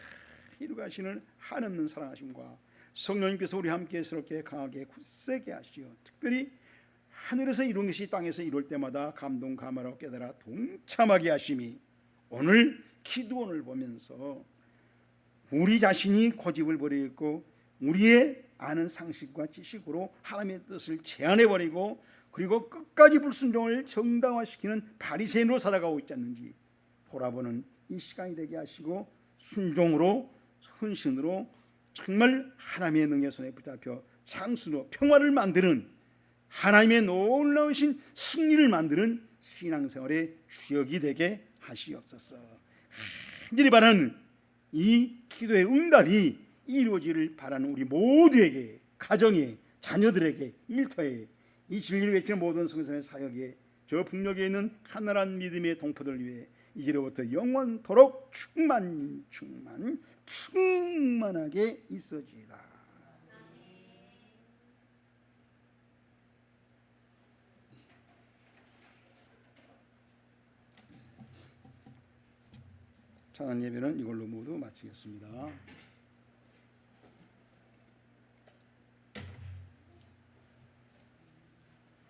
이루가시는 한없는 사랑하심과 성령님께서 우리 함께 스럽게 강하게 굳세게 하시어 특별히 하늘에서 이룬 것이 땅에서 이룰 때마다 감동 감화로 깨달아 동참하게 하심이 오늘 기도원을 보면서 우리 자신이 고집을 버리고 우리의 아는 상식과 지식으로 하나님의 뜻을 제한해버리고 그리고 끝까지 불순종을 정당화시키는 바리새인으로 살아가고 있지 않는지 돌아보는 이 시간이 되게 하시고 순종으로 헌신으로 정말 하나님의 능력 손에 붙잡혀 상수로 평화를 만드는 하나님의 놀라우신 승리를 만드는 신앙생활의 주역이 되게 하시옵소서. 간절히 바라는 이 기도의 응답이 이루어지를 바라는 우리 모두에게, 가정에, 자녀들에게, 일터에, 이 진리를 외치는 모든 성도의 사역에, 저 북녘에 있는 하늘한 믿음의 동포들 위해 이제로부터 영원토록 충만하게 있어지이다. 찬양 예배는 이걸로 모두 마치겠습니다.